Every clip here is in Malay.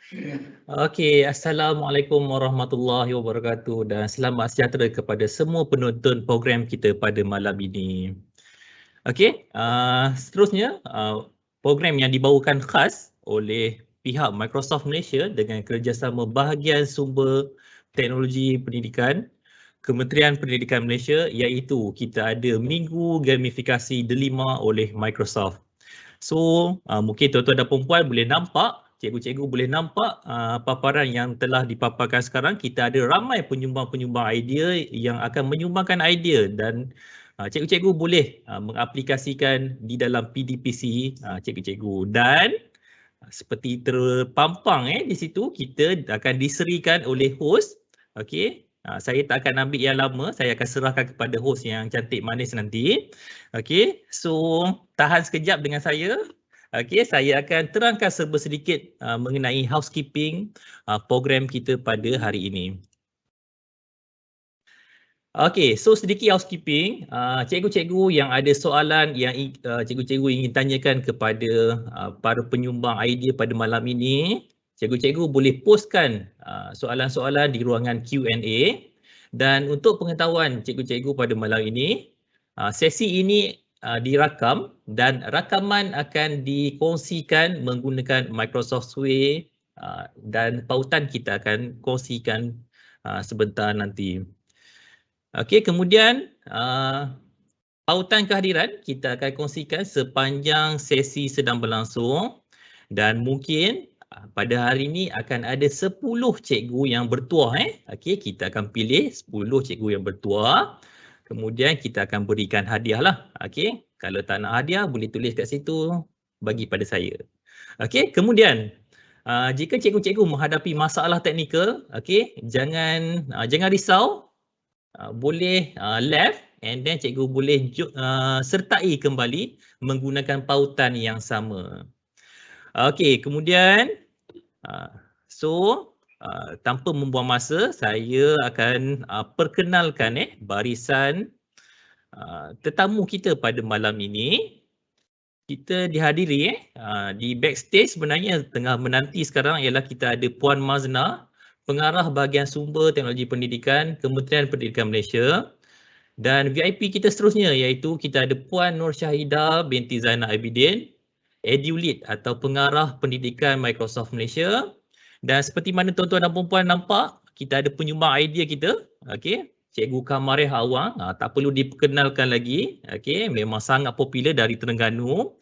Okey, Assalamualaikum warahmatullahi wabarakatuh dan selamat sejahtera kepada semua penonton program kita pada malam ini. Okey, seterusnya program yang dibawakan khas oleh pihak Microsoft Malaysia dengan kerjasama bahagian sumber teknologi pendidikan Kementerian Pendidikan Malaysia, iaitu kita ada Minggu Gamifikasi Delima oleh Microsoft. So, mungkin tuan-tuan dan puan boleh nampak, cikgu-cikgu boleh nampak paparan yang telah dipaparkan sekarang. Kita ada ramai penyumbang-penyumbang idea yang akan menyumbangkan idea dan cikgu-cikgu boleh mengaplikasikan di dalam PDPC cikgu-cikgu. Dan seperti terpampang di situ, kita akan diserikan oleh host. Okey. Saya tak akan ambil yang lama, saya akan serahkan kepada host yang cantik manis nanti. Okey, so tahan sekejap dengan saya. Okey, saya akan terangkan sedikit mengenai housekeeping program kita pada hari ini. Okey, so sedikit housekeeping. Cikgu-cikgu yang ada soalan yang cikgu-cikgu ingin tanyakan kepada para penyumbang idea pada malam ini, cikgu-cikgu boleh postkan soalan-soalan di ruangan Q&A. Dan untuk pengetahuan cikgu-cikgu pada malam ini, sesi ini dirakam dan rakaman akan dikongsikan menggunakan Microsoft Sway dan pautan kita akan kongsikan sebentar nanti. Okey, kemudian pautan kehadiran kita akan kongsikan sepanjang sesi sedang berlangsung dan mungkin pada hari ini akan ada 10 cikgu yang bertuah. Okey, kita akan pilih 10 cikgu yang bertuah. Kemudian kita akan berikan hadiah lah. Okey, kalau tak nak hadiah boleh tulis kat situ bagi pada saya. Okey, kemudian jika cikgu-cikgu menghadapi masalah teknikal, okey, jangan risau. Boleh left and then cikgu boleh sertai kembali menggunakan pautan yang sama. Okey, kemudian tanpa membuang masa, saya akan perkenalkan barisan tetamu kita pada malam ini. Kita dihadiri di backstage sebenarnya tengah menanti sekarang ialah kita ada Puan Mazna, Pengarah Bahagian Sumber Teknologi Pendidikan, Kementerian Pendidikan Malaysia. Dan VIP kita seterusnya iaitu kita ada Puan Nur Syahidah binti Zainal Abidin, EduLead atau Pengarah Pendidikan Microsoft Malaysia. Dan seperti mana tuan-tuan dan puan-puan nampak, kita ada penyumbang idea kita. Okey, Cikgu Kamariah Awang, tak perlu diperkenalkan lagi. Okey, memang sangat popular dari Terengganu.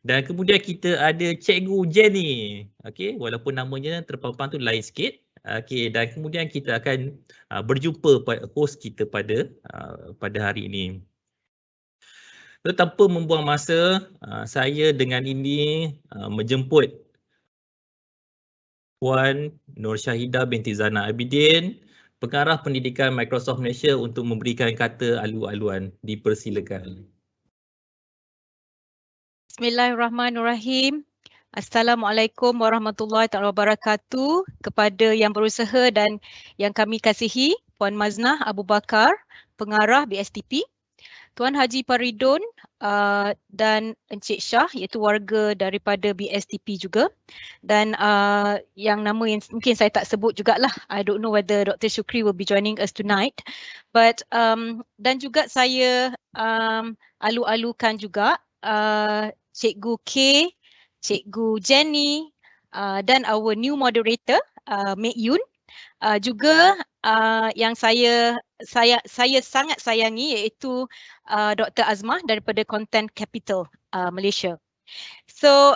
Dan kemudian kita ada Cikgu Jenny. Okey, walaupun namanya terpampang tu lain sikit. Okey, dan kemudian kita akan berjumpa host kita pada hari ini. So, tanpa membuang masa, saya dengan ini menjemput Puan Nur Syahidah binti Zainal Abidin, Pengarah Pendidikan Microsoft Malaysia untuk memberikan kata alu-aluan. Dipersilakan. Bismillahirrahmanirrahim. Assalamualaikum warahmatullahi wabarakatuh kepada yang berusaha dan yang kami kasihi, Puan Maznah Abu Bakar, Pengarah BSTP, Tuan Haji Paridon dan Encik Shah iaitu warga daripada BSTP juga, dan yang nama yang mungkin saya tak sebut jugalah. I don't know whether Dr. Shukri will be joining us tonight, but dan juga saya alu-alukan juga Cikgu K, Cikgu Jenny dan our new moderator Mek Yun, juga yang saya sangat sayangi iaitu Dr. Azmah daripada Content Capital Malaysia. So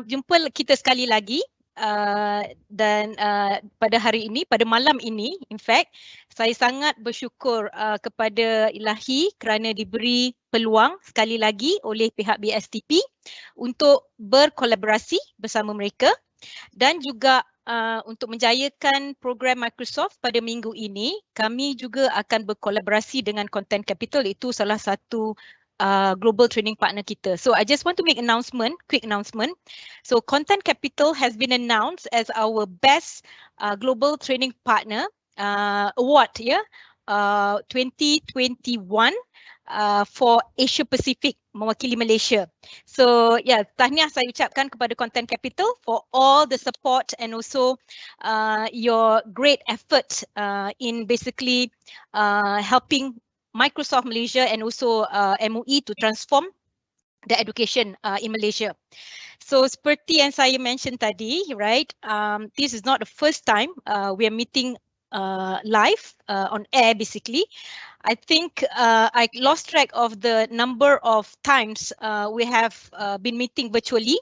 jumpa kita sekali lagi dan pada hari ini, pada malam ini, in fact saya sangat bersyukur kepada Ilahi kerana diberi peluang sekali lagi oleh pihak BSTP untuk berkolaborasi bersama mereka dan juga untuk menjayakan program Microsoft pada minggu ini. Kami juga akan berkolaborasi dengan Content Capital, itu salah satu global training partner kita. So I just want to make quick announcement. So Content Capital has been announced as our best global training partner award 2021 for Asia Pacific mewakili Malaysia. So yeah, tahniah saya ucapkan kepada Content Capital for all the support and also your great effort in basically helping Microsoft Malaysia and also MOE to transform the education in Malaysia. So seperti yang saya mention tadi, right? This is not the first time we are meeting live on air basically. I think I lost track of the number of times we have been meeting virtually.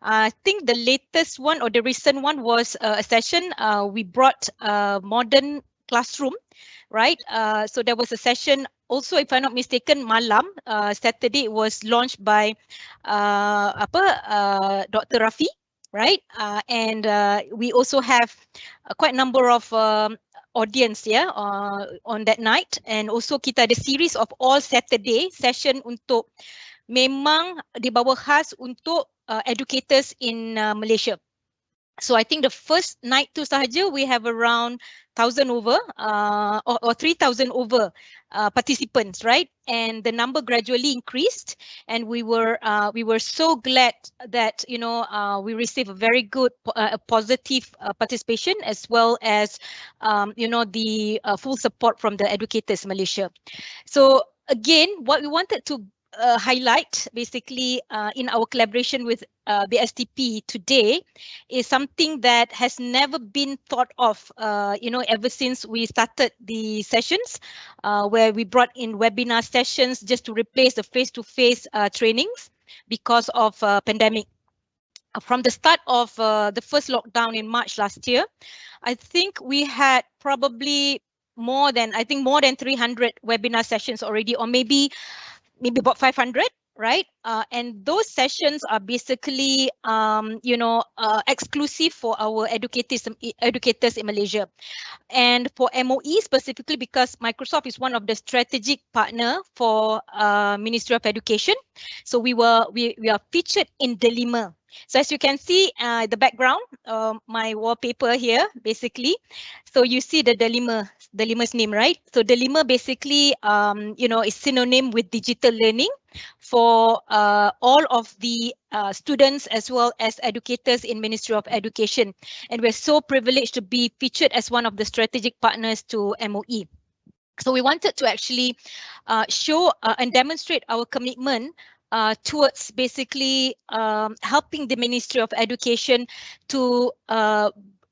I think the latest one or the recent one was a session we brought a modern classroom, right? So there was a session also, if I'm not mistaken, malam, Saturday it was launched by Dr. Rafi, right? And we also have quite a number of audience on that night, and also kita ada series of all Saturday session untuk memang dibawa khas untuk educators in Malaysia. So I think the first night tu sahaja we have around 1,000 over or 3,000 over participants, right? And the number gradually increased, and we were so glad that we received a very good positive participation, as well as the full support from the educators Malaysia. So again, what we wanted to highlight basically in our collaboration with BSTP today is something that has never been thought of ever since we started the sessions, where we brought in webinar sessions just to replace the face-to-face trainings because of pandemic. From the start of the first lockdown in March last year, I think we had probably more than 300 webinar sessions already, or maybe about 500, right? And those sessions are basically, exclusive for our educators in Malaysia. And for MOE specifically, because Microsoft is one of the strategic partner for Ministry of Education, so we are featured in DELIMA. So as you can see, the background, my wallpaper here, basically. So you see the DELIMA's name, right? So DELIMA basically, is synonym with digital learning for all of the students as well as educators in Ministry of Education. And we're so privileged to be featured as one of the strategic partners to MOE. So we wanted to actually show and demonstrate our commitment towards basically helping the Ministry of Education to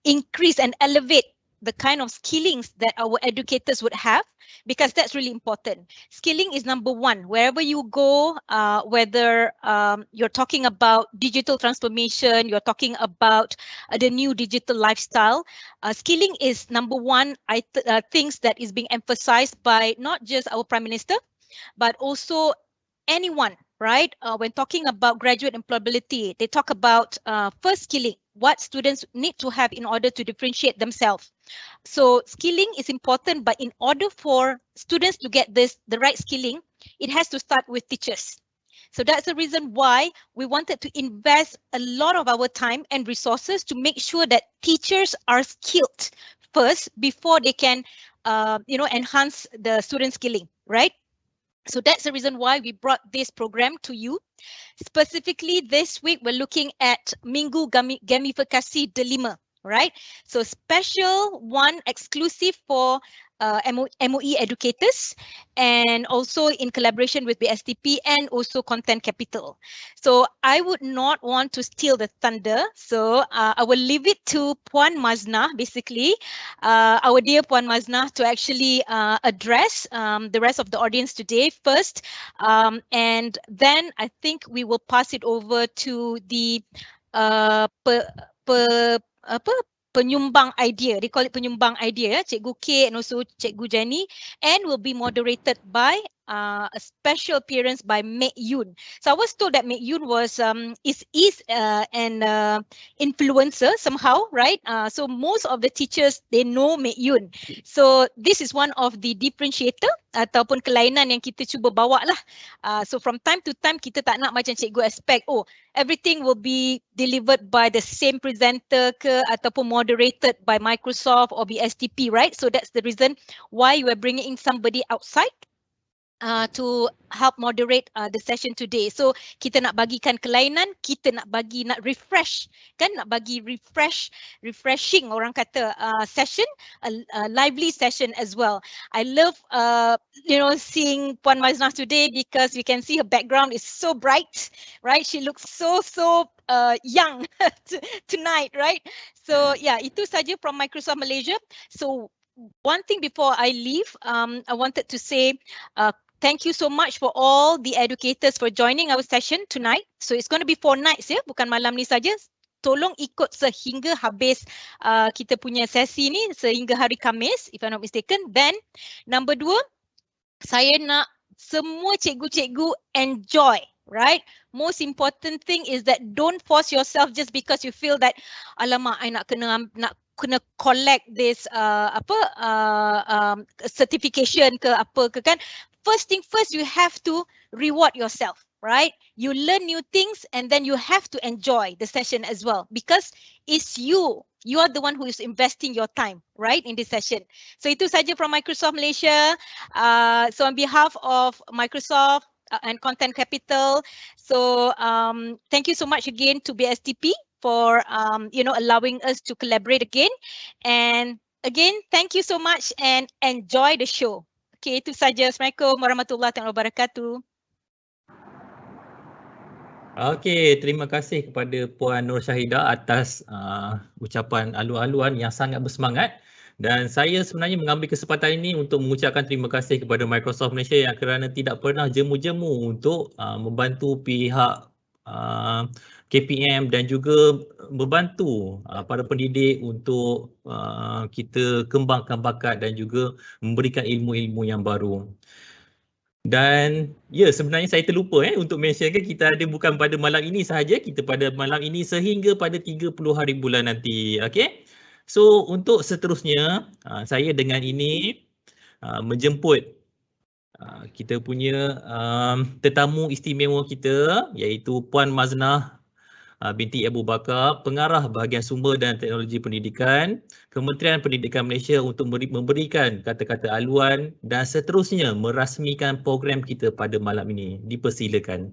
increase and elevate the kind of skillings that our educators would have, because that's really important. Skilling is number one. Wherever you go, whether you're talking about digital transformation, you're talking about the new digital lifestyle, skilling is number one things that is being emphasized by not just our Prime Minister, but also anyone, right? When talking about graduate employability, they talk about first skilling, what students need to have in order to differentiate themselves. So skilling is important, but in order for students to get the right skilling, it has to start with teachers. So that's the reason why we wanted to invest a lot of our time and resources to make sure that teachers are skilled first before they can, enhance the student skilling, right? So that's the reason why we brought this program to you. Specifically this week, we're looking at Minggu Gamifikasi DELIMA, right? So special one exclusive for MOE educators, and also in collaboration with BSTP and also Content Capital. So I would not want to steal the thunder. So I will leave it to Puan Maznah, basically, our dear Puan Maznah, to actually address the rest of the audience today first. And then I think we will pass it over to the penyumbang idea. They call it penyumbang idea, Cikgu K and also Cikgu Jenny, and will be moderated by a special appearance by Mek Yoon. So I was told that Mek Yoon was is an influencer somehow, right? So most of the teachers, they know Mek Yoon. So this is one of the differentiator ataupun kelainan yang kita cuba bawa lah. So from time to time kita tak nak macam cikgu expect, oh everything will be delivered by the same presenter ke ataupun moderated by Microsoft or BSTP, right? So that's the reason why we are bringing in somebody outside to help moderate the session today. So kita nak bagikan kelainan, kita nak refresh, kan, nak bagi refreshing orang kata session, a lively session as well. I love seeing Puan Maznah today because we can see her background is so bright, right? She looks so young tonight, right? So yeah, itu saja from Microsoft Malaysia. So one thing before I leave, I wanted to say thank you so much for all the educators for joining our session tonight. So it's going to be 4 nights ya, bukan malam ni saja. Tolong ikut sehingga habis kita punya sesi ni, sehingga hari Khamis, if I'm not mistaken. Then number 2, saya nak semua cikgu-cikgu enjoy, right? Most important thing is that don't force yourself just because you feel that alamak, I nak kena collect this certification ke apa ke, kan. First thing first, you have to reward yourself, right? You learn new things and then you have to enjoy the session as well because it's you. You are the one who is investing your time, right, in this session. So itu saja from Microsoft Malaysia. So on behalf of Microsoft and Content Capital, so thank you so much again to BSTP for allowing us to collaborate again. And again, thank you so much and enjoy the show. Okay, itu saja. Assalamualaikum warahmatullahi wabarakatuh. Okey, terima kasih kepada Puan Nur Syahidah atas ucapan alu-aluan yang sangat bersemangat. Dan saya sebenarnya mengambil kesempatan ini untuk mengucapkan terima kasih kepada Microsoft Malaysia yang kerana tidak pernah jemu-jemu untuk membantu pihak KPM dan juga membantu para pendidik untuk kita kembangkan bakat dan juga memberikan ilmu-ilmu yang baru. Dan ya, sebenarnya saya terlupa untuk mentionkan kita ada bukan pada malam ini sahaja, kita pada malam ini sehingga pada 30 hari bulan nanti. Okey. So untuk seterusnya saya dengan ini menjemput kita punya tetamu istimewa kita, iaitu Puan Maznah binti Abu Bakar, Pengarah Bahagian Sumber dan Teknologi Pendidikan, Kementerian Pendidikan Malaysia, untuk memberikan kata-kata aluan dan seterusnya merasmikan program kita pada malam ini. Dipersilakan.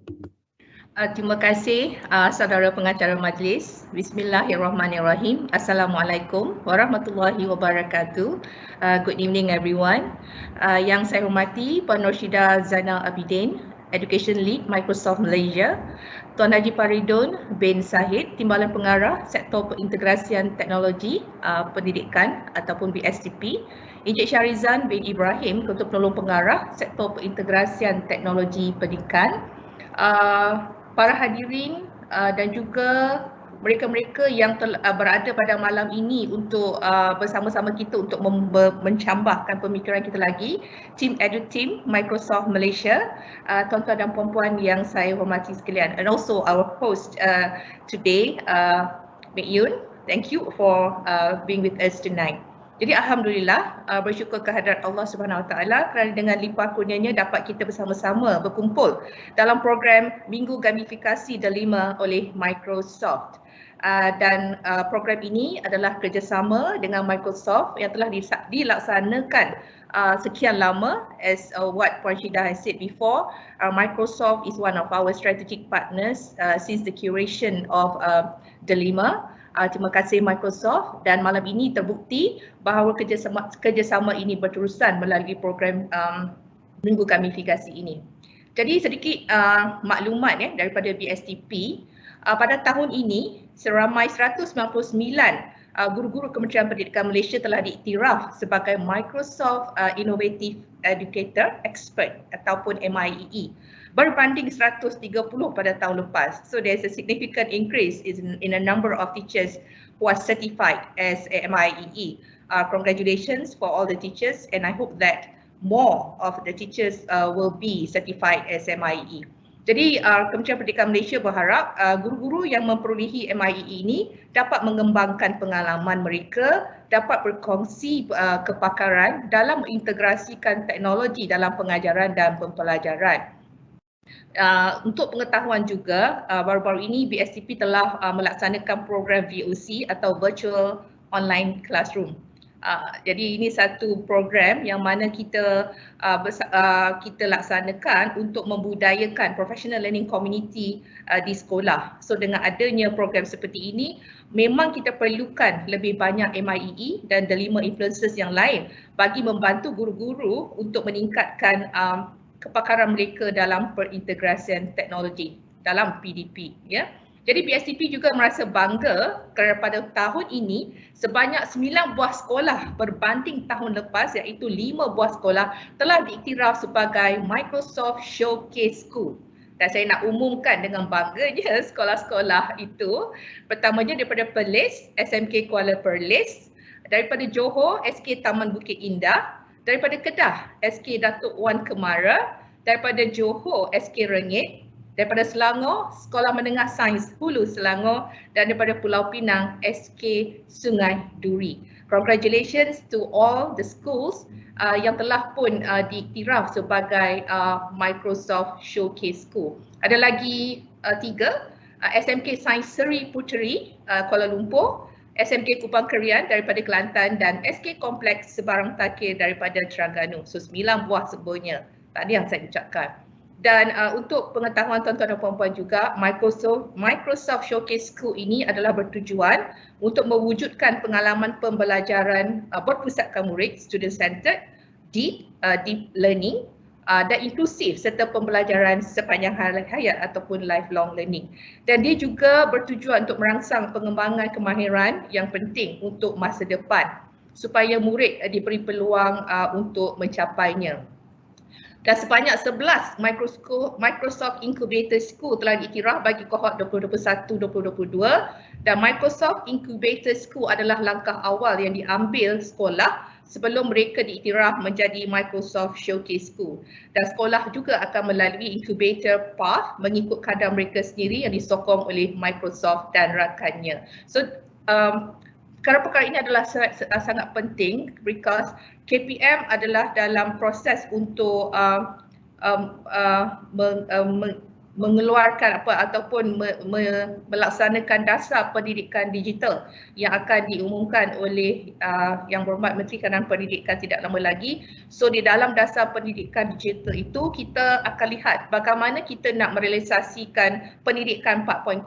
Terima kasih saudara pengacara majlis. Bismillahirrahmanirrahim. Assalamualaikum warahmatullahi wabarakatuh. Good evening everyone. Yang saya hormati Puan Roshida Zainal Abidin, Education Lead Microsoft Malaysia, Tuan Haji Faridun bin Sahid, Timbalan Pengarah Sektor Perintegrasian Teknologi Pendidikan ataupun BSTP, Encik Syarizan bin Ibrahim, Ketua Penolong Pengarah Sektor Perintegrasian Teknologi Pendidikan, para hadirin dan juga mereka-mereka yang berada pada malam ini untuk bersama-sama kita untuk mencambahkan pemikiran kita lagi, Team Edu Team Microsoft Malaysia, tuan-tuan dan puan-puan yang saya hormati sekalian, and also our host today, Mek Yun. Thank you for being with us tonight. Jadi alhamdulillah, bersyukur kehadrat Allah Subhanahu Wa Taala kerana dengan limpah kurnianya dapat kita bersama-sama berkumpul dalam program Minggu Gamifikasi Delima oleh Microsoft. Dan program ini adalah kerjasama dengan Microsoft yang telah dilaksanakan sekian lama. As what Puan Syida has said before, Microsoft is one of our strategic partners since the curation of Delima. Terima kasih Microsoft, dan malam ini terbukti bahawa kerjasama ini berterusan melalui program Minggu Gamifikasi ini. Jadi sedikit maklumat daripada BSTP. Pada tahun ini seramai 199 guru-guru Kementerian Pendidikan Malaysia telah diiktiraf sebagai Microsoft Innovative Educator Expert ataupun MIEE, berbanding 130 pada tahun lepas. So there's a significant increase in a number of teachers who are certified as MIEE. Congratulations for all the teachers, and I hope that more of the teachers will be certified as MIEE. Jadi Kementerian Pendidikan Malaysia berharap guru-guru yang memperolehi MIEE ini dapat mengembangkan pengalaman mereka, dapat berkongsi kepakaran dalam mengintegrasikan teknologi dalam pengajaran dan pembelajaran. Untuk pengetahuan juga, baru-baru ini BSTP telah melaksanakan program VOC atau Virtual Online Classroom. Jadi ini satu program yang mana kita kita laksanakan untuk membudayakan professional learning community di sekolah. So dengan adanya program seperti ini, memang kita perlukan lebih banyak MIEE dan delima influencers yang lain bagi membantu guru-guru untuk meningkatkan kepakaran mereka dalam perintegrasian teknologi dalam PDP, ya. Jadi PSTP juga merasa bangga kerana pada tahun ini sebanyak 9 buah sekolah berbanding tahun lepas, iaitu 5 buah sekolah telah diiktiraf sebagai Microsoft Showcase School. Dan saya nak umumkan dengan bangganya sekolah-sekolah itu. Pertamanya daripada Perlis, SMK Kuala Perlis, daripada Johor, SK Taman Bukit Indah, daripada Kedah, SK Datuk Wan Kemara, daripada Johor, SK Rengit, daripada Selangor, Sekolah Menengah Sains Hulu Selangor, dan daripada Pulau Pinang, SK Sungai Duri. Congratulations to all the schools yang telah pun diiktiraf sebagai Microsoft Showcase School. Ada lagi 3, SMK Sains Seri Puteri Kuala Lumpur, SMK Kupang Kerian daripada Kelantan, dan SK Kompleks Sebarang Takir daripada Terengganu. So 9 buah sebenarnya tadi yang saya ucapkan. Dan untuk pengetahuan tuan-tuan dan puan-puan juga, Microsoft Showcase School ini adalah bertujuan untuk mewujudkan pengalaman pembelajaran berpusatkan murid, student centered, deep learning dan inklusif serta pembelajaran sepanjang hayat ataupun lifelong learning. Dan dia juga bertujuan untuk merangsang pengembangan kemahiran yang penting untuk masa depan supaya murid diberi peluang untuk mencapainya. Dan sebanyak 11 Microsoft Incubator School telah diiktiraf bagi kohort 2021-2022, dan Microsoft Incubator School adalah langkah awal yang diambil sekolah sebelum mereka diiktiraf menjadi Microsoft Showcase School. Dan sekolah juga akan melalui incubator path mengikut kadar mereka sendiri yang disokong oleh Microsoft dan rakannya. So perkara-perkara ini adalah sangat penting because KPM adalah dalam proses untuk mengeluarkan ataupun melaksanakan dasar pendidikan digital yang akan diumumkan oleh Yang Berhormat Menteri Kanan Pendidikan tidak lama lagi. So di dalam dasar pendidikan digital itu kita akan lihat bagaimana kita nak merealisasikan pendidikan 4.0.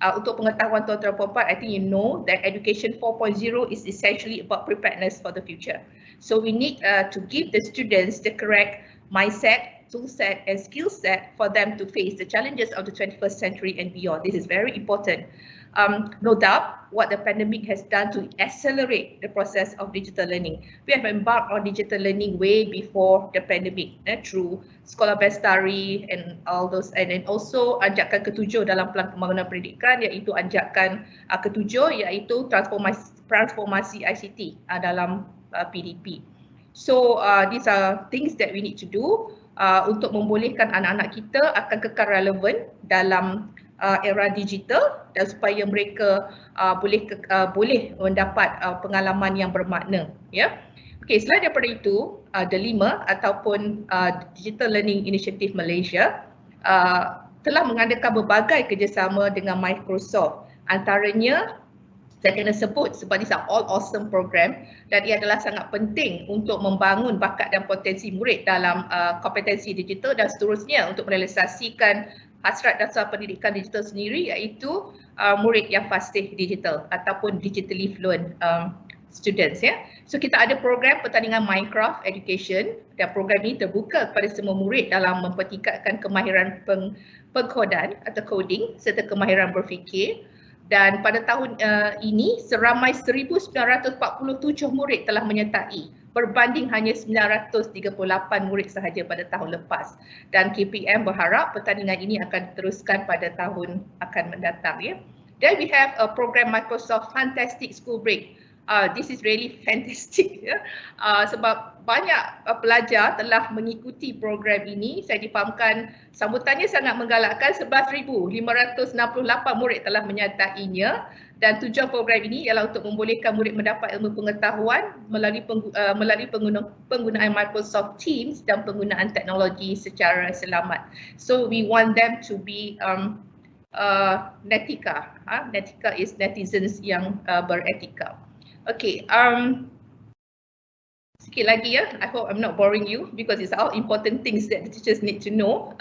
Untuk pengetahuan tuan-tuan dan puan-puan, I think you know that education 4.0 is essentially about preparedness for the future. So we need to give the students the correct mindset, tool set and skill set for them to face the challenges of the 21st century and beyond. This is very important. No doubt what the pandemic has done to accelerate the process of digital learning. We have embarked on digital learning way before the pandemic through Sekolah Bestari and all those, and then also anjakan ketujuh dalam Pelan Pembangunan Pendidikan, iaitu anjakan ketujuh iaitu transformasi ICT dalam PDP. So these are things that we need to do untuk membolehkan anak-anak kita akan kekal relevan dalam era digital dan supaya mereka boleh mendapat pengalaman yang bermakna, ya. Okey, selain daripada itu, DELIMA ataupun Digital Learning Initiative Malaysia telah mengadakan berbagai kerjasama dengan Microsoft. Antaranya saya kena sebut sebab ini all awesome program dan ia adalah sangat penting untuk membangun bakat dan potensi murid dalam kompetensi digital dan seterusnya untuk merealisasikan hasrat dasar pendidikan digital sendiri, iaitu murid yang fasih digital ataupun digitally fluent students, ya. So kita ada program pertandingan Minecraft Education dan program ini terbuka kepada semua murid dalam mempertingkatkan kemahiran pengkodan atau coding serta kemahiran berfikir. Dan pada tahun ini seramai 1947 murid telah menyertai berbanding hanya 938 murid sahaja pada tahun lepas. Dan KPM berharap pertandingan ini akan diteruskan pada tahun akan mendatang, ya. Then we have a program Microsoft Fantastic School Break. This is really fantastic, ya. Sebab banyak pelajar telah mengikuti program ini. Saya difahamkan sambutannya sangat menggalakkan. 11,568 murid telah menyertainya, dan tujuan program ini ialah untuk membolehkan murid mendapat ilmu pengetahuan melalui penggunaan Microsoft Teams dan penggunaan teknologi secara selamat. So we want them to be netika. Netika is netizens yang beretika. Okay, Sikit lagi ya, I hope I'm not boring you because it's all important things that the teachers need to know.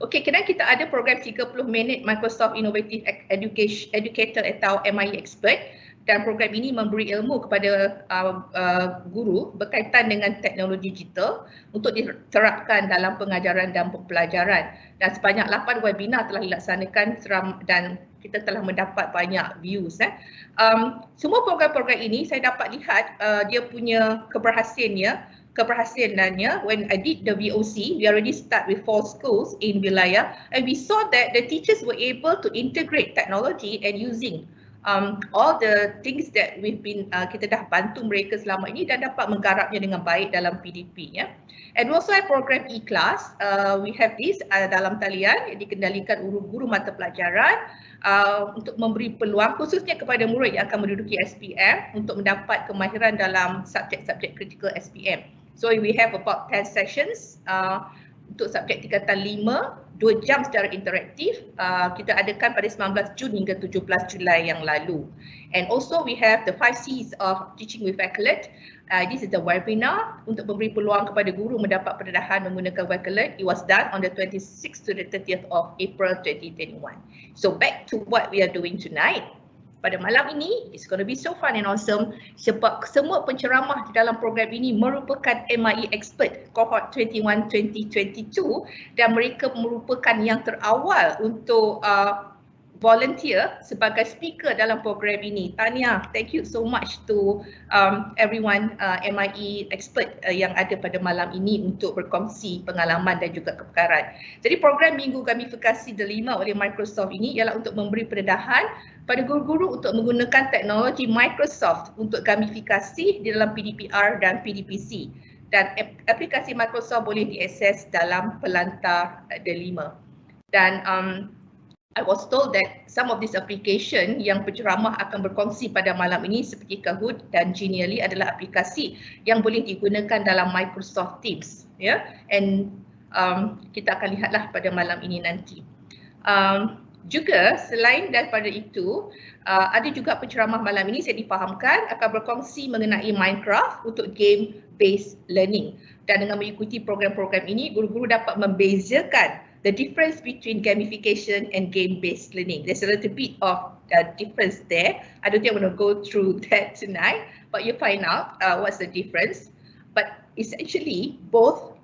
Okay, kita ada program 30 minit Microsoft Innovative Educator atau MIE Expert, dan program ini memberi ilmu kepada guru berkaitan dengan teknologi digital untuk diterapkan dalam pengajaran dan pembelajaran. Dan sebanyak 8 webinar telah dilaksanakan dan kita telah mendapat banyak views. Semua program-program ini saya dapat lihat dia punya keberhasilannya. When I did the VOC, we already start with 4 schools in wilayah, and we saw that the teachers were able to integrate technology and using all the things that kita dah bantu mereka selama ini dan dapat menggarapnya dengan baik dalam PDP ya. And also program e-class, we have this dalam talian yang dikendalikan guru mata pelajaran untuk memberi peluang khususnya kepada murid yang akan menduduki SPM untuk mendapat kemahiran dalam subjek-subjek critical SPM. So we have about 10 sessions untuk subjek tingkatan 5, 2 jam secara interaktif. Kita adakan pada 19 Jun hingga 17 Julai yang lalu. And also we have the 5 C's of Teaching with Accolade. This is the webinar untuk memberi peluang kepada guru mendapat pendedahan menggunakan Accolade. It was done on the 26th to the 30th of April 2021. So back to what we are doing tonight. Pada malam ini, it's going to be so fun and awesome sebab semua penceramah di dalam program ini merupakan MIE Expert Cohort 21-2022 dan mereka merupakan yang terawal untuk volunteer sebagai speaker dalam program ini. Tanya, thank you so much to everyone MIE Expert yang ada pada malam ini untuk berkongsi pengalaman dan juga kepakaran. Jadi program Minggu Gamifikasi Delima oleh Microsoft ini ialah untuk memberi pendedahan pada guru-guru untuk menggunakan teknologi Microsoft untuk gamifikasi di dalam PDPR dan PDPC. Dan aplikasi Microsoft boleh diakses dalam pelantar Delima. Dan I was told that some of this application yang penceramah akan berkongsi pada malam ini seperti Kahoot dan Genially adalah aplikasi yang boleh digunakan dalam Microsoft Teams, ya. And kita akan lihatlah pada malam ini nanti. Juga selain daripada itu, ada juga penceramah malam ini saya difahamkan akan berkongsi mengenai Minecraft untuk game based learning. Dan dengan mengikuti program-program ini, guru-guru dapat membezakan the difference between gamification and game-based learning. There's a little bit of difference there. I don't think I want to go through that tonight, but you find out what's the difference. But essentially, both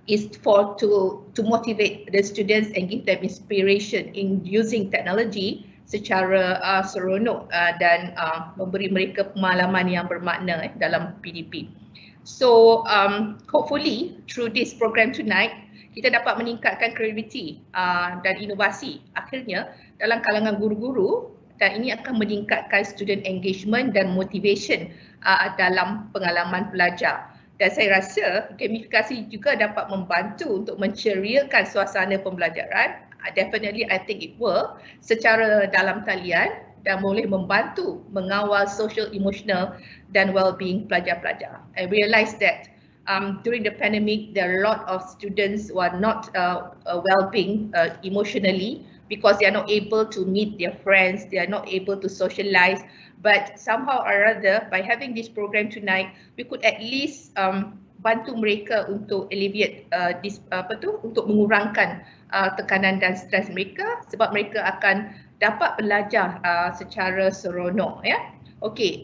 is to motivate the students and give them inspiration in using technology secara seronok dan memberi mereka pengalaman yang bermakna dalam PDP. So hopefully through this program tonight, kita dapat meningkatkan kreativiti dan inovasi akhirnya dalam kalangan guru-guru, dan ini akan meningkatkan student engagement dan motivation dalam pengalaman belajar. Dan saya rasa gamifikasi juga dapat membantu untuk menceriakan suasana pembelajaran. Definitely I think it will secara dalam talian dan boleh membantu mengawal social, emotional dan well-being pelajar-pelajar. I realise that during the pandemic, there are a lot of students who are not well-being emotionally because they are not able to meet their friends, they are not able to socialize. But somehow or other, by having this program tonight, we could at least bantu mereka untuk alleviate untuk mengurangkan tekanan dan stres mereka, sebab mereka akan dapat belajar secara seronok, ya. Okay,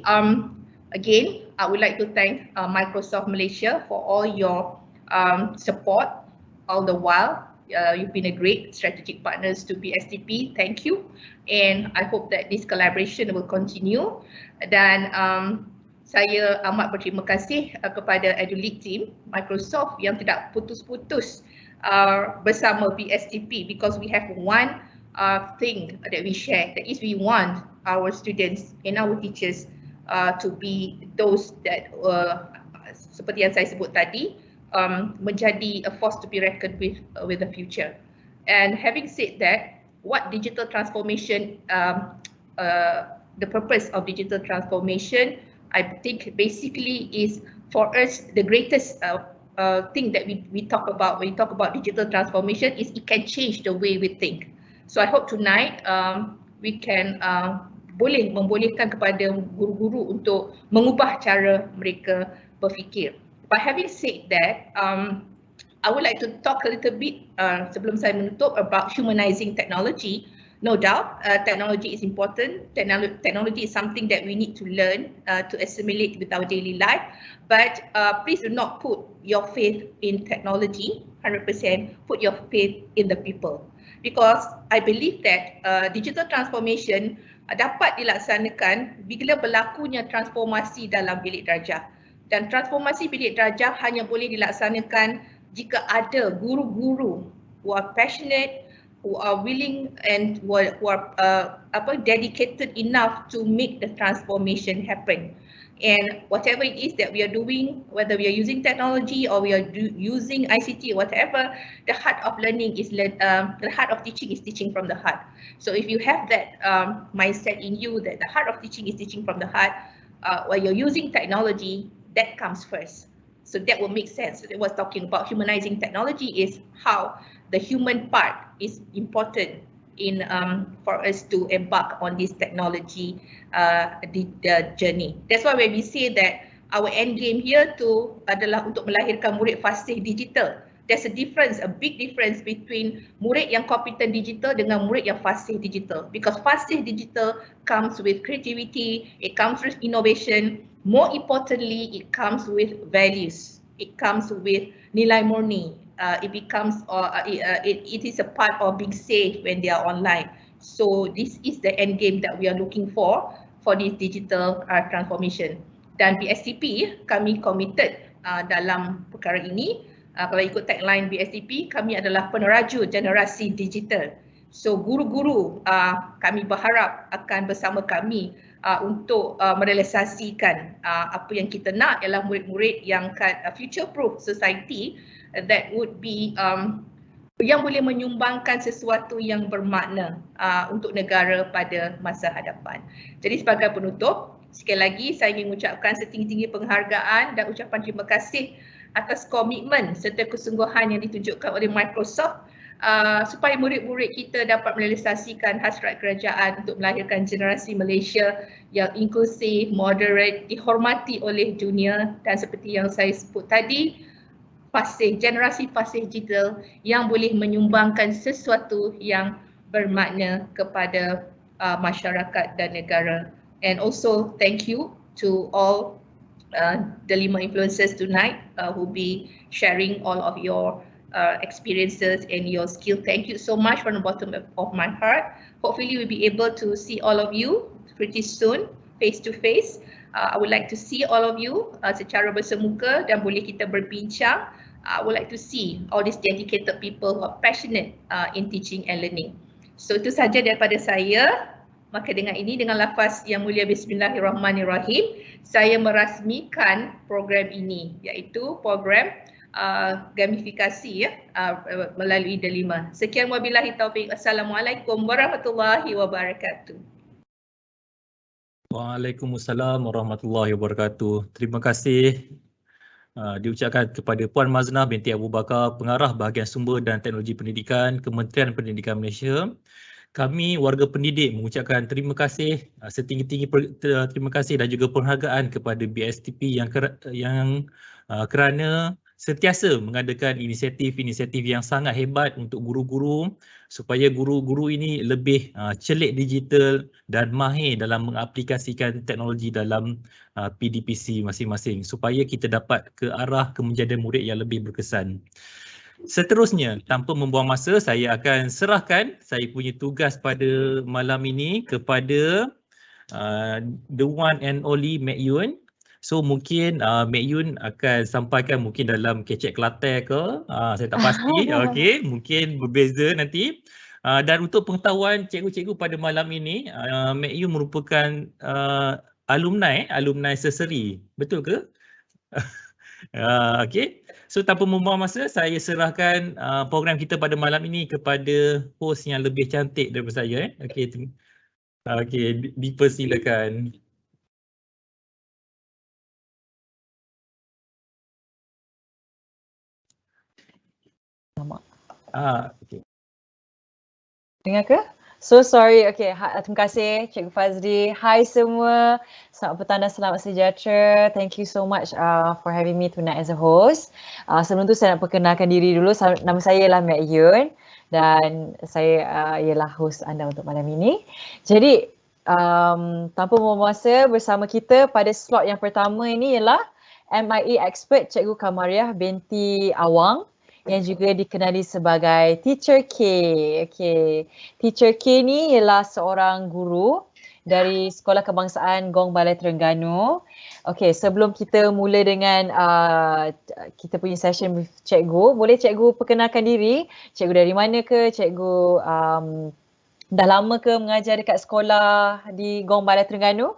again, I would like to thank Microsoft Malaysia for all your support all the while. You've been a great strategic partners to PSTP. Thank you, and I hope that this collaboration will continue. Dan saya amat berterima kasih kepada EduLead team Microsoft yang tidak putus-putus bersama PSTP, because we have one thing that we share, that is we want our students and our teachers to be those that seperti yang saya sebut tadi, menjadi a force to be reckoned with the future. And having said that, what digital transformation, the purpose of digital transformation, I think basically is for us the greatest thing that we talk about when we talk about digital transformation is it can change the way we think. So I hope tonight we can bolehkan kepada guru-guru untuk mengubah cara mereka berfikir. But having said that, I would like to talk a little bit sebelum saya menutup about humanizing technology. No doubt, technology is important. Technology is something that we need to learn to assimilate with our daily life. But please do not put your faith in technology 100%. Put your faith in the people. Because I believe that digital transformation dapat dilaksanakan bila berlakunya transformasi dalam bilik darjah. Dan transformasi bilik darjah hanya boleh dilaksanakan jika ada guru-guru who are passionate, who are willing and who are dedicated enough to make the transformation happen. And whatever it is that we are doing, whether we are using technology or we are using ICT or whatever, the heart of learning is the heart of teaching is teaching from the heart. So if you have that mindset in you that the heart of teaching is teaching from the heart, while you're using technology, that comes first. So that will make sense. So I was talking about humanizing technology is how the human part is important in for us to embark on this technology journey. That's why when we say that our end game here tu adalah untuk melahirkan murid fasih digital. There's a difference, a big difference between murid yang competent digital dengan murid yang fasih digital. Because fasih digital comes with creativity, it comes with innovation. More importantly, it comes with values. It comes with nilai murni. It becomes it is a part of being safe when they are online. So this is the end game that we are looking for this digital transformation. Dan BSTP kami committed dalam perkara ini. Kalau ikut tagline BSTP, kami adalah peneraju generasi digital. So guru-guru kami berharap akan bersama kami untuk merealisasikan apa yang kita nak ialah murid-murid yang future proof society that would be yang boleh menyumbangkan sesuatu yang bermakna untuk negara pada masa hadapan. Jadi sebagai penutup, sekali lagi saya ingin mengucapkan setinggi-tinggi penghargaan dan ucapan terima kasih atas komitmen serta kesungguhan yang ditunjukkan oleh Microsoft supaya murid-murid kita dapat merealisasikan hasrat kerajaan untuk melahirkan generasi Malaysia yang inklusif, moderate, dihormati oleh dunia dan seperti yang saya sebut tadi, generasi fasih digital yang boleh menyumbangkan sesuatu yang bermakna kepada masyarakat dan negara. And also thank you to all the 5 influencers tonight who will be sharing all of your experiences and your skill. Thank you so much from the bottom of my heart. Hopefully we'll be able to see all of you pretty soon, face to face. I would like to see all of you secara bersemuka dan boleh kita berbincang. I would like to see all these dedicated people who are passionate in teaching and learning. So itu saja daripada saya. Maka dengan ini, dengan lafaz yang mulia Bismillahirrahmanirrahim, saya merasmikan program ini, iaitu program gamifikasi melalui Delima. Sekian wabillahi taufiq. Assalamualaikum warahmatullahi wabarakatuh. Waalaikumsalam warahmatullahi wabarakatuh. Terima kasih diucapkan kepada Puan Maznah binti Abu Bakar, Pengarah Bahagian Sumber dan Teknologi Pendidikan, Kementerian Pendidikan Malaysia. Kami warga pendidik mengucapkan terima kasih, setinggi-tinggi terima kasih dan juga penghargaan kepada BSTP yang kerana sentiasa mengadakan inisiatif-inisiatif yang sangat hebat untuk guru-guru supaya guru-guru ini lebih celik digital dan mahir dalam mengaplikasikan teknologi dalam PDPC masing-masing supaya kita dapat ke arah kemenjadian murid yang lebih berkesan. Seterusnya, tanpa membuang masa, saya akan serahkan saya punya tugas pada malam ini kepada the one and only Mek Yun. So mungkin Mek Yun akan sampaikan mungkin dalam kecek Kelantan ke, saya tak pasti. Okey, mungkin berbeza nanti. Dan untuk pengetahuan cikgu-cikgu pada malam ini, Mek Yun merupakan alumni Serseri. Betul ke? Okey. So tanpa membuang masa, saya serahkan program kita pada malam ini kepada host yang lebih cantik daripada saya. Okey. Okey, dipersilakan. Okay. Dengar ke? So sorry. Okay, terima kasih Cikgu Fazli. Hai semua. Selamat petang dan selamat sejahtera. Thank you so much for having me tonight as a host. Sebelum tu saya nak perkenalkan diri dulu. Nama saya ialah Mek Yun dan saya ialah host anda untuk malam ini. Jadi tanpa membuang masa, bersama kita pada slot yang pertama ini ialah MIE expert Cikgu Kamariah binti Awang yang juga dikenali sebagai Teacher K. Okay. Teacher K ni ialah seorang guru dari Sekolah Kebangsaan Gong Balai Terengganu. Okay, sebelum kita mula dengan kita punya session with Cikgu, boleh Cikgu perkenalkan diri? Cikgu dari mana ke? Cikgu dah lama ke mengajar dekat sekolah di Gong Balai Terengganu?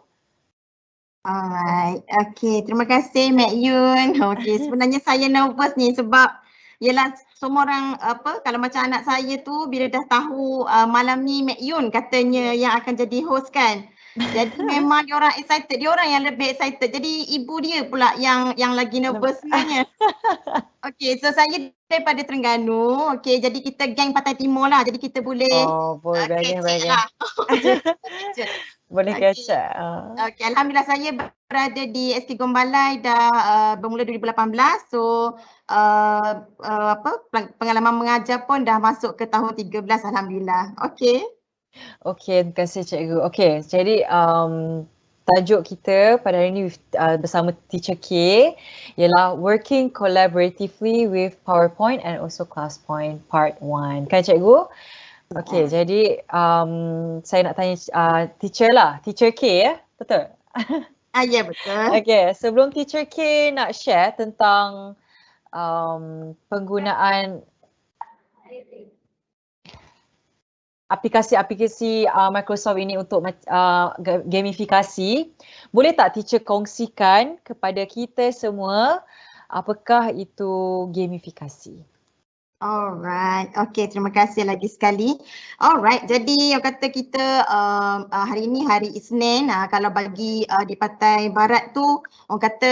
Alright, okay. Terima kasih Mek Yun. Okay, sebenarnya saya nervous ni sebab yelah semua orang kalau macam anak saya tu bila dah tahu malam ni Mek Yun katanya yang akan jadi host kan. Jadi memang dia orang excited, dia orang yang lebih excited. Jadi ibu dia pula yang lagi nervous sebenarnya. Okay, so saya daripada Terengganu. Okay, jadi kita geng Pantai Timur lah. Jadi kita boleh boleh lah. Boleh catch up. Okay, alhamdulillah saya berada di SK Gong Balai dah bermula 2018. So pengalaman mengajar pun dah masuk ke tahun 13 alhamdulillah. Okay. Okay, terima kasih Cikgu. Okay, jadi tajuk kita pada hari ini bersama Teacher K ialah Working Collaboratively with PowerPoint and also ClassPoint Part 1. Kan Cikgu? Okay, jadi saya nak tanya teacher lah, Teacher K ya, betul? Ya betul. Okay, sebelum Teacher K nak share tentang penggunaan aplikasi-aplikasi Microsoft ini untuk gamifikasi, boleh tak teacher kongsikan kepada kita semua apakah itu gamifikasi? Alright, okay, terima kasih lagi sekali. Alright, jadi yang kata kita hari ini hari Isnin, kalau bagi di Pantai Barat tu orang kata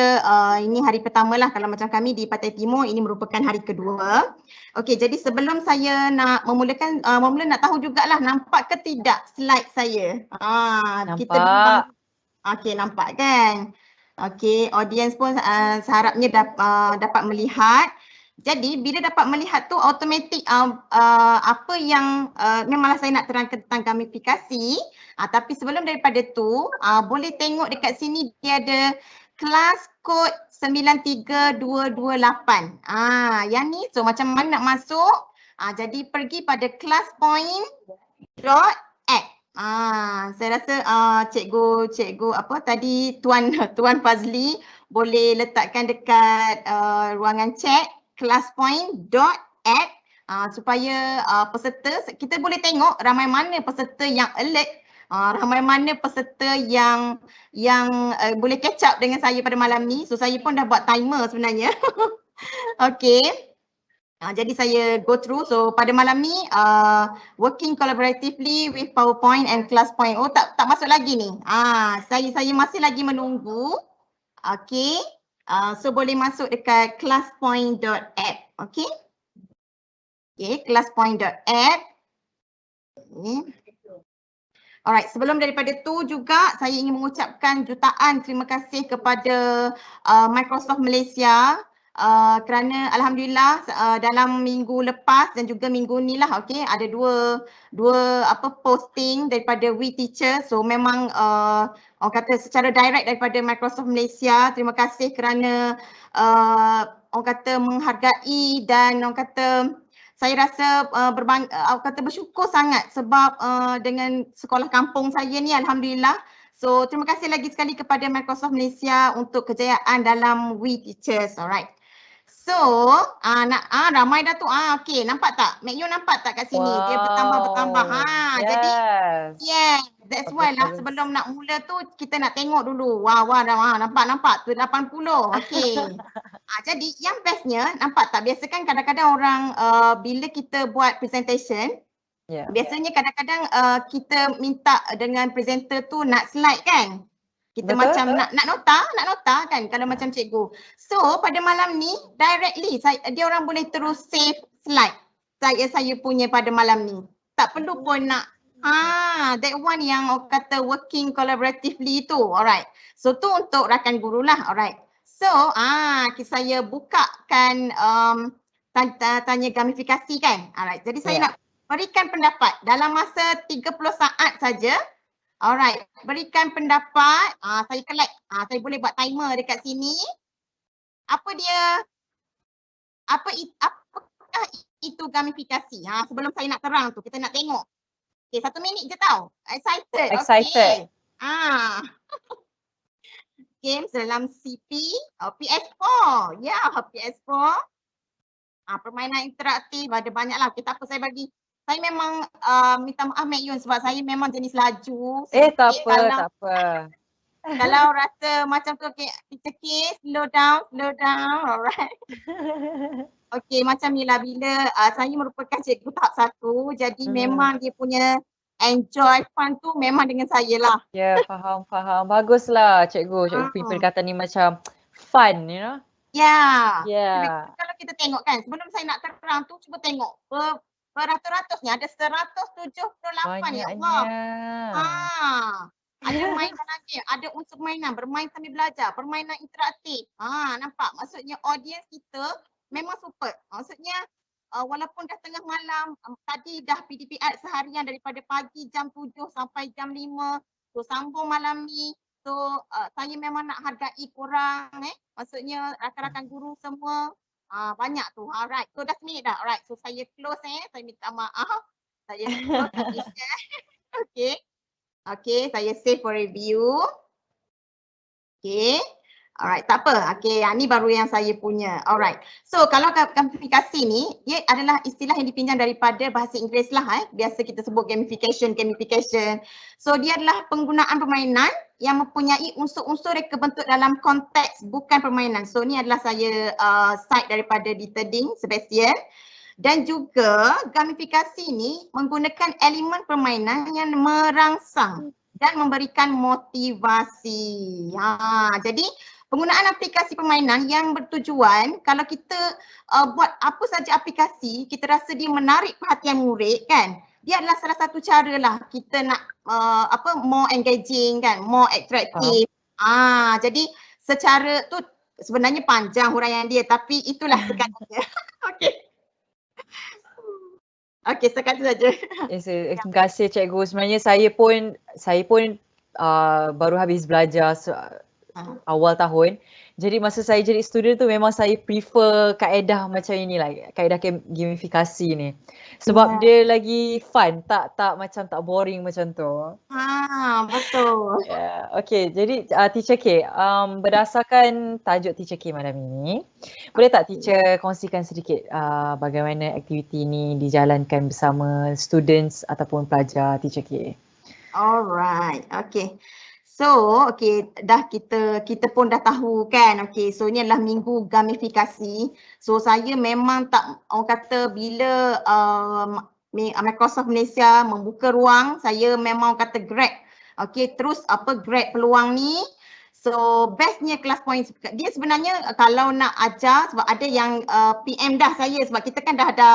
ini hari pertama lah, kalau macam kami di Pantai Timur ini merupakan hari kedua. Okay, jadi sebelum saya nak memulakan, mula nak tahu jugalah nampak ke tidak slide saya? Nampak. Kita bimbang. Okay, nampak kan? Okay, audience pun seharapnya dapat melihat. Jadi bila dapat melihat tu automatik apa yang memanglah saya nak terangkan tentang gamifikasi, tapi sebelum daripada tu boleh tengok dekat sini dia ada kelas kod 93228. Yang ni so macam mana nak masuk? Jadi pergi pada classpoint.app. Saya rasa cikgu apa tadi Tuan Fazli boleh letakkan dekat ruangan chat classpoint.app supaya peserta kita boleh tengok ramai mana peserta yang alert, ramai mana peserta yang boleh catch up dengan saya pada malam ni. So saya pun dah buat timer sebenarnya. Okay. Jadi saya go through. So pada malam ni working collaboratively with PowerPoint and ClassPoint. Oh tak masuk lagi ni. Saya masih lagi menunggu. Okay. So boleh masuk dekat classpoint.app. Okay. Okay, classpoint.app. Okay. Alright, sebelum daripada tu juga saya ingin mengucapkan jutaan terima kasih kepada Microsoft Malaysia kerana alhamdulillah dalam minggu lepas dan juga minggu ni lah, okay, ada dua posting daripada WeTeacher. So memang orang kata secara direct daripada Microsoft Malaysia, terima kasih kerana orang kata menghargai dan orang kata saya rasa bersyukur sangat sebab dengan sekolah kampung saya ni alhamdulillah. So terima kasih lagi sekali kepada Microsoft Malaysia untuk kejayaan dalam WeTeachers. Alright. So ramai dah tu. Okay, nampak tak? Mek Yun nampak tak kat sini? Wow. Dia bertambah. Yes. Jadi that's why lah sebelum nak mula tu kita nak tengok dulu. Wah nampak tu 80. Okay. Jadi yang bestnya nampak tak, biasa kan kadang-kadang orang bila kita buat presentation, biasanya kadang-kadang kita minta dengan presenter tu nak slide kan. Kita betul? Macam nak nota kan kalau macam cikgu. So pada malam ni directly dia orang boleh terus save slide saya punya pada malam ni. Tak perlu pun nak That one yang orang kata working collaboratively tu. Alright. So tu untuk rakan guru lah. Alright. So saya bukakan tanya gamifikasi kan. Alright. Jadi saya nak berikan pendapat dalam masa 30 saat saja. Alright. Berikan pendapat. Saya collect. Saya boleh buat timer dekat sini. Apakah itu gamifikasi? Sebelum saya nak terang tu, kita nak tengok. Okay, 1 minit je tau. Excited. Excited. Okay. Games dalam CP, PS4. Ya, PS4. Permainan interaktif ada banyak lah. Okay, tak apa saya bagi. Saya memang minta maaf Mek Yun sebab saya memang jenis laju. Tak apa. Kalau rasa macam tu, okay, Teacher K, slow down, alright. Okay, macam ni lah bila saya merupakan cikgu tahap 1, jadi memang dia punya enjoy fun tu memang dengan saya lah. Ya, faham. Baguslah cikgu. Cikgu pendekatan ni macam fun, you know. Ya. Yeah. Kalau kita tengok kan, sebelum saya nak terang tu, cuba tengok. Beratus-ratusnya, ada 178 ya Allah. Ada permainan lagi, ada unsur mainan, bermain sambil belajar, permainan interaktif. Nampak? Maksudnya audience kita memang super. Maksudnya walaupun dah tengah malam, tadi dah PDPR seharian daripada pagi jam 7 sampai jam 5. So sambung malam ni. So saya memang nak hargai korang maksudnya rakan-rakan guru semua. Banyak tu. Alright. So dah minit dah. Alright. So saya close Saya minta maaf. Saya close tapi share. Okay, saya save for review. Okay. Alright, tak apa. Okay, ni baru yang saya punya. Alright. So, kalau gamifikasi ni, dia adalah istilah yang dipinjam daripada bahasa Inggeris lah. Biasa kita sebut gamification. So, dia adalah penggunaan permainan yang mempunyai unsur-unsur yang kebentuk dalam konteks bukan permainan. So, ni adalah saya cite daripada Diterding, Sebastian. Dan juga gamifikasi ni menggunakan elemen permainan yang merangsang dan memberikan motivasi. Jadi penggunaan aplikasi permainan yang bertujuan, kalau kita buat apa saja aplikasi, kita rasa dia menarik perhatian murid kan. Dia adalah salah satu cara lah kita nak more engaging kan, more attractive. Jadi secara tu sebenarnya panjang huraian dia tapi itulah sekadar. Okey, setakat tu saja. Terima kasih cikgu. Sebenarnya saya pun baru habis belajar awal tahun. Jadi masa saya jadi student tu memang saya prefer kaedah macam inilah, kaedah gamifikasi ni. Sebab dia lagi fun, tak macam tak boring macam tu. Betul. Okay, jadi Teacher K, berdasarkan tajuk Teacher K malam ini, boleh tak Teacher kongsikan sedikit bagaimana aktiviti ni dijalankan bersama students ataupun pelajar Teacher K? Alright, okay. So, dah kita pun dah tahu kan. So ni adalah minggu gamifikasi. So saya memang tak, orang kata bila Microsoft Malaysia membuka ruang, saya memang kata grab. Terus grab peluang ni. So bestnya kelas point, dia sebenarnya kalau nak ajar sebab ada yang PM dah saya sebab kita kan dah ada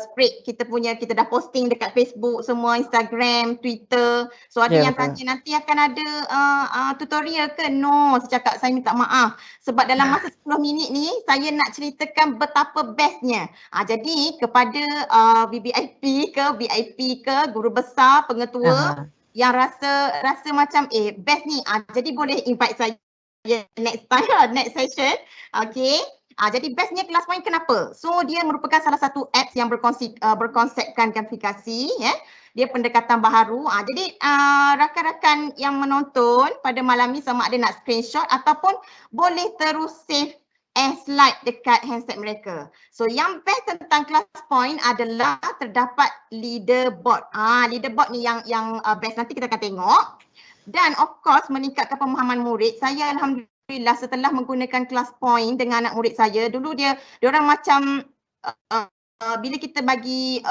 spread kita dah posting dekat Facebook semua, Instagram, Twitter. So ada yang tanya nanti akan ada tutorial ke? No, saya cakap saya minta maaf sebab dalam masa 10 minit ni saya nak ceritakan betapa bestnya. Jadi kepada VVIP ke guru besar, pengetua yang rasa macam best ni, jadi boleh invite saya next time, next session. Jadi bestnya kelas point kenapa? So dia merupakan salah satu apps yang berkonsepkan gamifikasi, dia pendekatan baharu. Jadi rakan-rakan yang menonton pada malam ni sama ada nak screenshot ataupun boleh terus save slide dekat handset mereka. So yang best tentang Class Point adalah terdapat leaderboard. Leaderboard ni yang best, nanti kita akan tengok. Dan of course meningkatkan pemahaman murid. Saya alhamdulillah setelah menggunakan Class Point dengan anak murid saya, dulu dia orang macam bila kita bagi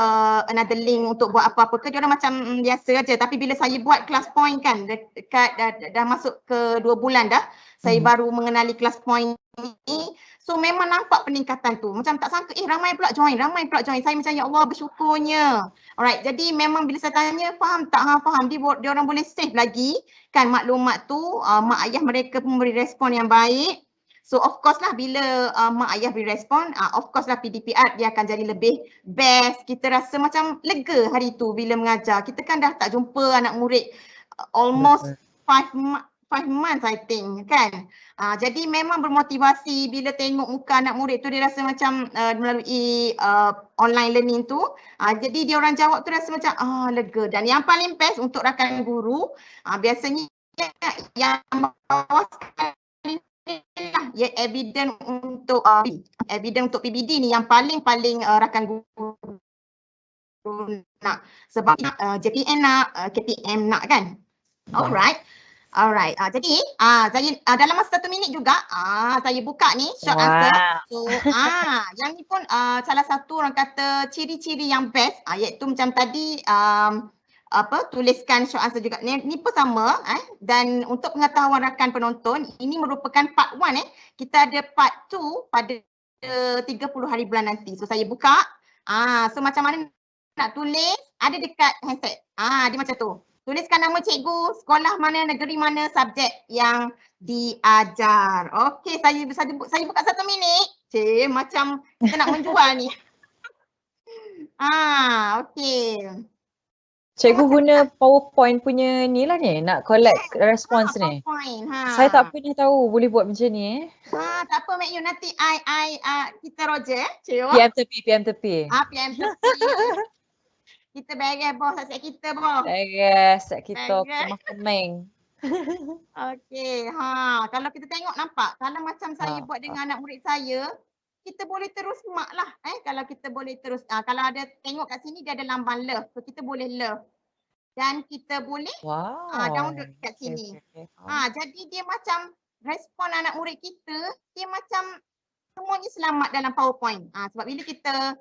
another link untuk buat apa-apa ke, dia orang macam biasa aja. Tapi bila saya buat Class Point kan dekat dah masuk ke 2 bulan dah, saya baru mengenali Class Point ni. So memang nampak peningkatan tu. Macam tak sangka, ramai pula join. Saya macam ya Allah bersyukurnya. Alright, jadi memang bila saya tanya faham tak? Faham. Dia orang boleh save lagi kan maklumat tu. Mak ayah mereka pun beri respon yang baik. So of course lah bila mak ayah beri respon, of course lah PDPR dia akan jadi lebih best. Kita rasa macam lega hari tu bila mengajar. Kita kan dah tak jumpa anak murid almost 5 months I think kan. Jadi memang bermotivasi bila tengok muka anak murid tu, dia rasa macam melalui online learning tu. Jadi dia orang jawab tu rasa macam lega. Dan yang paling best untuk rakan guru, biasanya yang bawah sekali lah, ya evidence untuk PBD ni yang paling rakan guru nak, sebab JPN nak, KPM nak kan. Alright. Jadi saya dalam masa 1 minit juga saya buka ni short answer. So yang ni pun salah satu orang kata ciri-ciri yang best, iaitu macam tadi tuliskan short answer juga. Ni pun sama dan untuk pengetahuan rakan penonton, ini merupakan part 1 Kita ada part 2 pada 30 hari bulan nanti. So saya buka. So macam mana nak tulis, ada dekat handset. Dia macam tu. Tuliskan nama cikgu, sekolah mana, negeri mana, subjek yang diajar. Okey, saya buka 1 minit. Macam kita nak menjual ni. Okey. Cikgu guna PowerPoint punya ni lah ni, nak collect response ni. Saya tak pernah tahu boleh buat macam ni. Tak apa Mek Yu, nanti kita Roger PM tepi. PM tepi. Kita beres bos, set kita bos. Beres, set kita kemeng. Okey, kalau kita tengok nampak, kalau macam saya buat dengan anak murid saya, kita boleh terus mark lah. Kalau kita boleh terus, kalau ada tengok kat sini dia ada lambang love. So kita boleh love. Dan kita boleh download kat sini. Jadi dia macam respon anak murid kita, dia macam semuanya selamat dalam PowerPoint. Sebab bila kita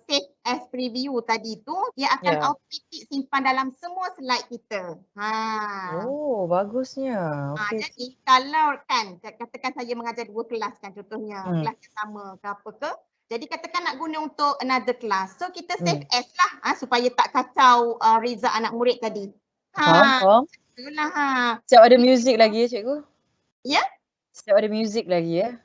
save as preview tadi tu, dia akan automatic simpan dalam semua slide kita. Oh, bagusnya. Okay. Jadi kalau kan katakan saya mengajar 2 kelas kan contohnya, kelas yang sama ke apa ke, jadi katakan nak guna untuk another class. So kita save as lah supaya tak kacau result anak murid tadi. Faham. Itulah. Siap ada music lagi ya cikgu? Ya? Siap ada music lagi ya?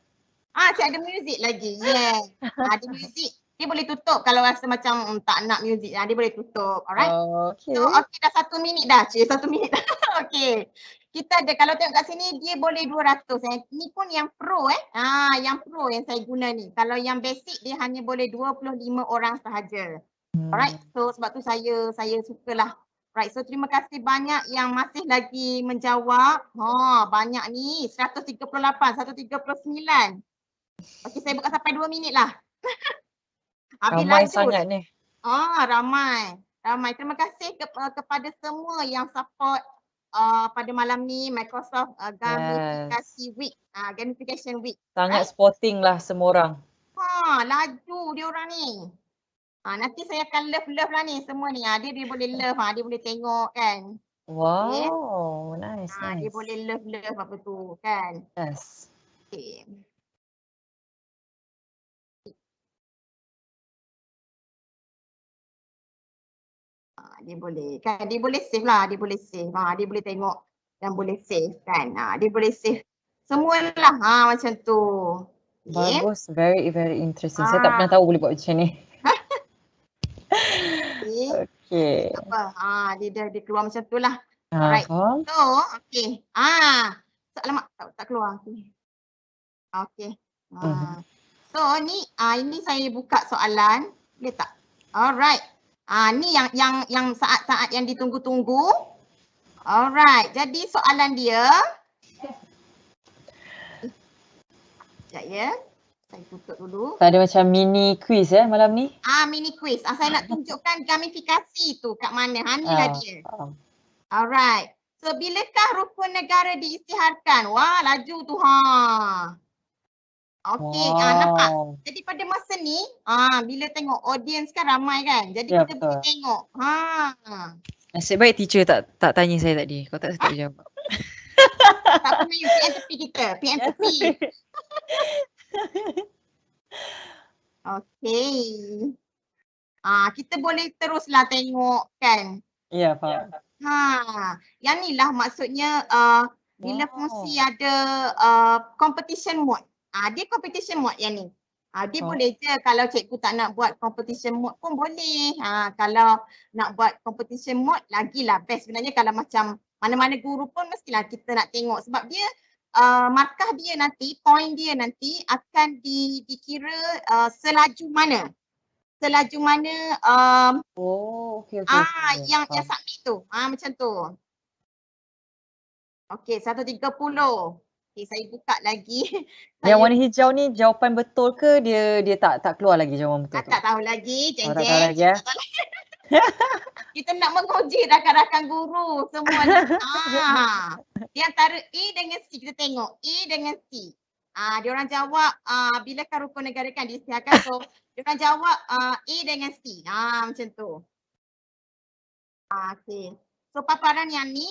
Siap ada music lagi. Yeah. Ada music. Dia boleh tutup kalau rasa macam tak nak muzik, dia boleh tutup. Alright. Okay. So dah 1 minit dah. 1 minit dah. Okay. Kita ada, kalau tengok kat sini dia boleh 200. Ni pun yang pro yang pro yang saya guna ni. Kalau yang basic dia hanya boleh 25 orang sahaja. Alright. So sebab tu saya sukalah. Right. So terima kasih banyak yang masih lagi menjawab. Banyak ni. 138, 139. Okay, saya buka sampai 2 minit lah. Ramai sangat ni. Ramai. Terima kasih kepada semua yang support pada malam ni Microsoft Gamification Week. Sangat sporting lah semua orang. Laju dia orang ni. Nanti saya akan love lah ni semua ni. Dia boleh love, dia boleh tengok kan. Wow, nice. Dia boleh love apa tu kan. Yes. Okay. Dia boleh kan, dia boleh save lah, dia boleh save. Dia boleh tengok dan boleh save kan. Dia boleh save semualah macam tu. Bagus, very interesting. Saya tak pernah tahu boleh buat macam ni. Okay. Apa? Dia keluar macam tu lah. Alright. So, okay. Alamak, tak keluar. Okay. So ini saya buka soalan. Boleh tak? Alright. Ni yang saat-saat yang ditunggu-tunggu. Alright, jadi soalan dia. Sekejap ya. Saya tutup dulu. Ada macam mini quiz malam ni? Mini quiz. Saya nak tunjukkan gamifikasi tu kat mana. Inilah dia. Alright. So bilakah rukun negara diisytiharkan? Wah, laju tu Okey, nampak. Jadi pada masa ni, bila tengok audience kan ramai kan. Jadi kita boleh tengok. Nasib baik teacher tak tanya saya tadi. Kalau tak saya tak jawab. Tak pernah use PM tepi kita. PM tepi. Okey. Kita boleh teruslah tengok kan. Ya, faham. Yang ni lah maksudnya bila fungsi ada competition mode. Dia competition mode yang ni. Dia boleh je kalau cikgu tak nak buat competition mode pun boleh. Kalau nak buat competition mode lagilah best sebenarnya kalau macam mana-mana guru pun mestilah kita nak tengok sebab dia markah dia nanti, point dia nanti akan dikira selaju mana. Selaju mana Okey. yang submit tu. Macam tu. Okey, 130. Okey, saya buka lagi. Yang warna hijau ni jawapan betul ke dia tak keluar lagi jawapan betul tu? Tak tahu lagi, Tak tahu lagi ya. Kita nak menguji rakan-rakan guru semua ni. Di antara A dengan C kita tengok. A dengan C. Dia orang jawab bilakah rukun negara kan diisytiharkan, so dia orang jawab A dengan C. Macam tu. Okey. So paparan yang ni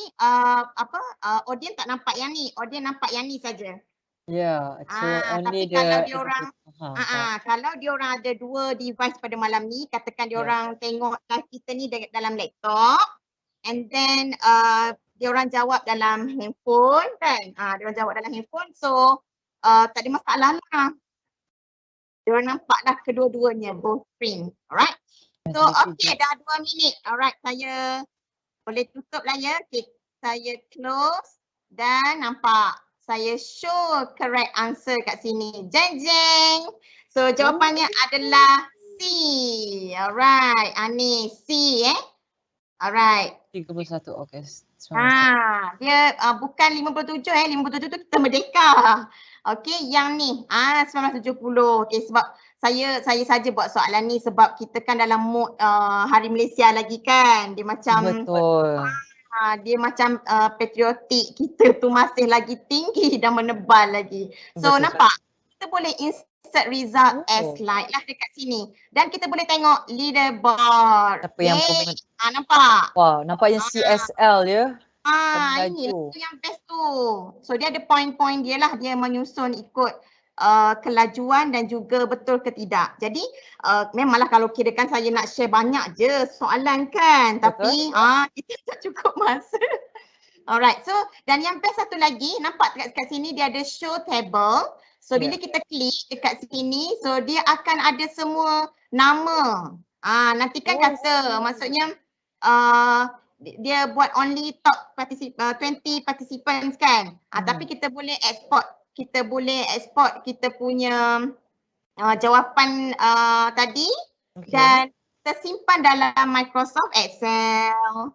audience tak nampak yang ni, audience nampak yang ni saja. Ya, so only tapi kalau dia orang kalau dia orang ada 2 device pada malam ni, katakan dia orang tengok live kita ni dalam laptop and then dia orang jawab dalam handphone kan. Dia orang jawab dalam handphone, so tak ada masalah lah. Dia orang nampak lah kedua-duanya, both screen. Alright. So okey, dah 2 minit. Alright, saya boleh tutup lah ya. Okay, saya close dan nampak saya show correct answer kat sini. Jeng jeng. So jawapannya adalah C. Alright, ni C Alright. 31 Ogos. Dia bukan 57 57 tu kita merdeka. Okey, yang ni 1970. Okey, sebab saya saja buat soalan ni sebab kita kan dalam mood Hari Malaysia lagi kan. Dia macam betul. Dia macam patriotik kita tu masih lagi tinggi dan menebal lagi. So betul, nampak? Kita boleh insert result as slide lah dekat sini. Dan kita boleh tengok leaderboard. Apa yang komen? Nampak? Wow, nampak yang CSL ya. Ini yang best tu. So dia ada point-point dia lah. Dia menyusun ikut kelajuan dan juga betul ke tidak. Jadi memanglah kalau kirakan saya nak share banyak je soalan kan. Betul. Tapi kita tak cukup masa. Alright, so dan yang best satu lagi, nampak dekat sini dia ada show table. So bila kita klik dekat sini, so dia akan ada semua nama. Nanti kan kata maksudnya dia buat only top 20 participants kan. Tapi kita boleh export. Kita boleh export kita punya jawapan tadi dan tersimpan dalam Microsoft Excel.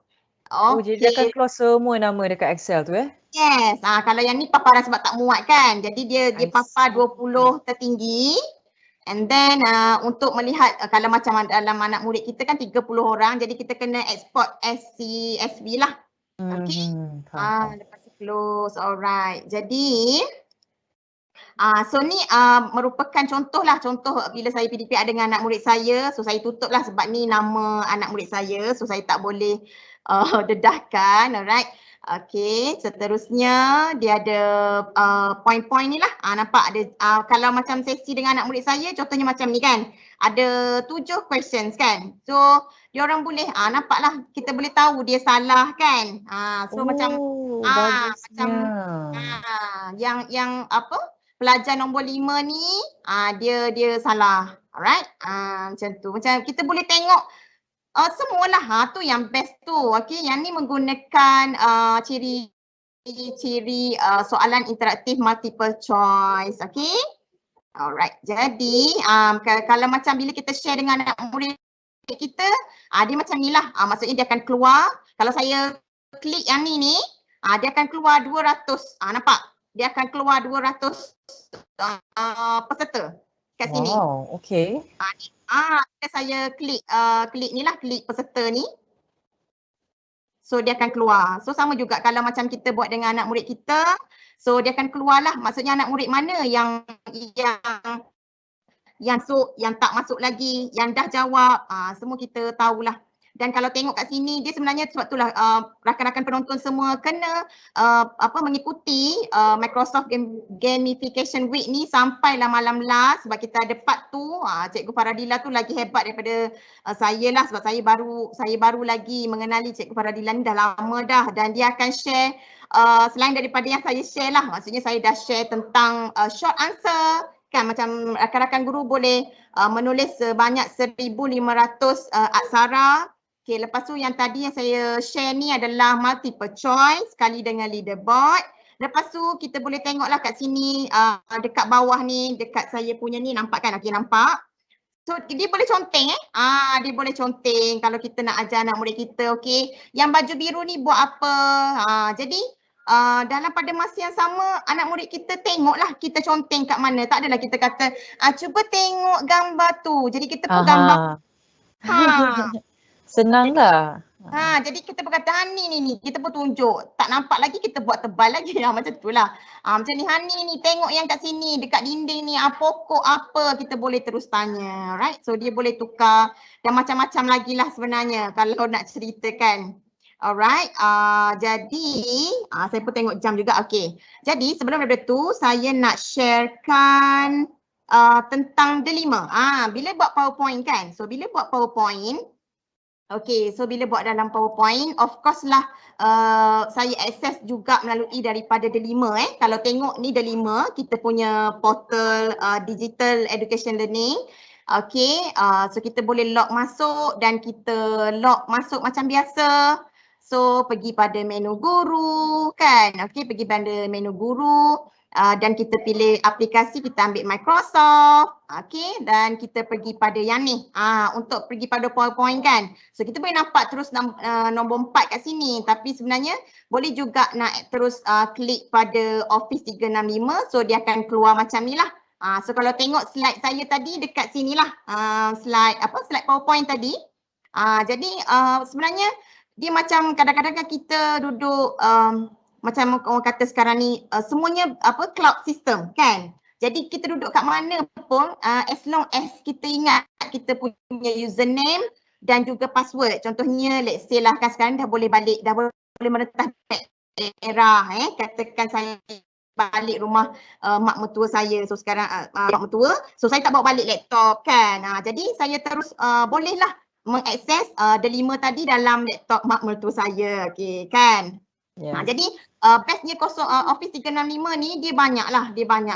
Jadi dia akan keluar semua nama dekat Excel tu Yes. Kalau yang ni paparan sebab tak muat kan. Jadi dia papar 20 tertinggi. And then untuk melihat kalau macam dalam anak murid kita kan 30 orang. Jadi kita kena export SCSV lah. Okay. Lepas close. Alright. Jadi so ni merupakan contoh bila saya PDPR dengan anak murid saya. So saya tutup lah sebab ni nama anak murid saya. So saya tak boleh dedahkan. Alright. Okay, seterusnya dia ada point-point ni lah. Nampak ada kalau macam sesi dengan anak murid saya, contohnya macam ni kan. Ada 7 questions kan. So dia orang boleh nampaklah kita boleh tahu dia salah kan. So macam yang apa? Pelajar nombor 5 ni dia salah. Alright. Macam tu. Macam kita boleh tengok semualah tu yang best tu. Okey, yang ni menggunakan ciri-ciri soalan interaktif multiple choice. Okey. Alright. Jadi kalau macam bila kita share dengan anak murid kita, dia macam ni lah. Maksudnya dia akan keluar, kalau saya klik yang ni dia akan keluar 200. Nampak? Dia akan keluar 200 peserta kat sini. Wow, okey. Saya klik ni lah, klik peserta ni. So dia akan keluar. So sama juga kalau macam kita buat dengan anak murid kita, so dia akan keluar lah. Maksudnya anak murid mana yang tak masuk lagi, yang dah jawab, semua kita tahulah. Dan kalau tengok kat sini dia sebenarnya sebab itulah rakan-rakan penonton semua kena mengikuti Microsoft Gamification Week ni sampailah malam last sebab kita ada part tu. Cikgu Faradila tu lagi hebat daripada saya lah sebab saya baru lagi mengenali Cikgu Faradila ni dah lama dah, dan dia akan share selain daripada yang saya share lah, maksudnya saya dah share tentang short answer kan, macam rakan-rakan guru boleh menulis sebanyak 1,500 aksara. Okay, lepas tu yang tadi yang saya share ni adalah multiple choice sekali dengan leaderboard. Lepas tu kita boleh tengoklah kat sini dekat bawah ni, dekat saya punya ni, nampak kan? Okay, nampak? So dia boleh conteng dia boleh conteng kalau kita nak ajar anak murid kita. Okay, yang baju biru ni buat apa? Jadi dalam pada masa yang sama anak murid kita tengoklah kita conteng kat mana. Tak adalah kita kata cuba tengok gambar tu. Jadi kita pun gambar. Senang lah. Jadi kita berkata ni kita pun tunjuk. Tak nampak lagi kita buat tebal lagi. Macam tu lah. Macam ni ni tengok yang kat sini dekat dinding ni pokok apa, kita boleh terus tanya. Right? So dia boleh tukar dan macam-macam lagi lah sebenarnya kalau nak ceritakan. Alright. Jadi saya pun tengok jam juga. Okay. Jadi sebelum daripada tu saya nak sharekan tentang delima. Bila buat PowerPoint kan. So bila buat PowerPoint, okay, so bila buat dalam PowerPoint, of course lah saya akses juga melalui daripada Delima. Kalau tengok ni Delima, kita punya portal digital education learning. Okay, so kita boleh log masuk dan kita log masuk macam biasa. So pergi pada menu guru kan, okay, pergi pada menu guru. Dan kita pilih aplikasi, kita ambil Microsoft, okay, dan kita pergi pada yang ni untuk pergi pada PowerPoint kan. So kita boleh nampak terus nombor 4 kat sini, tapi sebenarnya boleh juga nak terus klik pada Office 365, so dia akan keluar macam ni lah. So kalau tengok slide saya tadi dekat sini lah, slide PowerPoint tadi. Jadi sebenarnya dia macam kadang-kadang kan kita duduk macam orang kata sekarang ni semuanya cloud system kan. Jadi kita duduk kat mana pun as long as kita ingat kita punya username dan juga password. Contohnya let's say lah kan sekarang dah boleh merentas daerah katakan saya balik rumah mak mertua saya. So sekarang mak mertua, so saya tak bawa balik laptop kan. Jadi saya terus bolehlah mengakses Delima tadi dalam laptop mak mertua saya. Okay kan. Yeah. Jadi bestnya Office 365 ni dia banyak.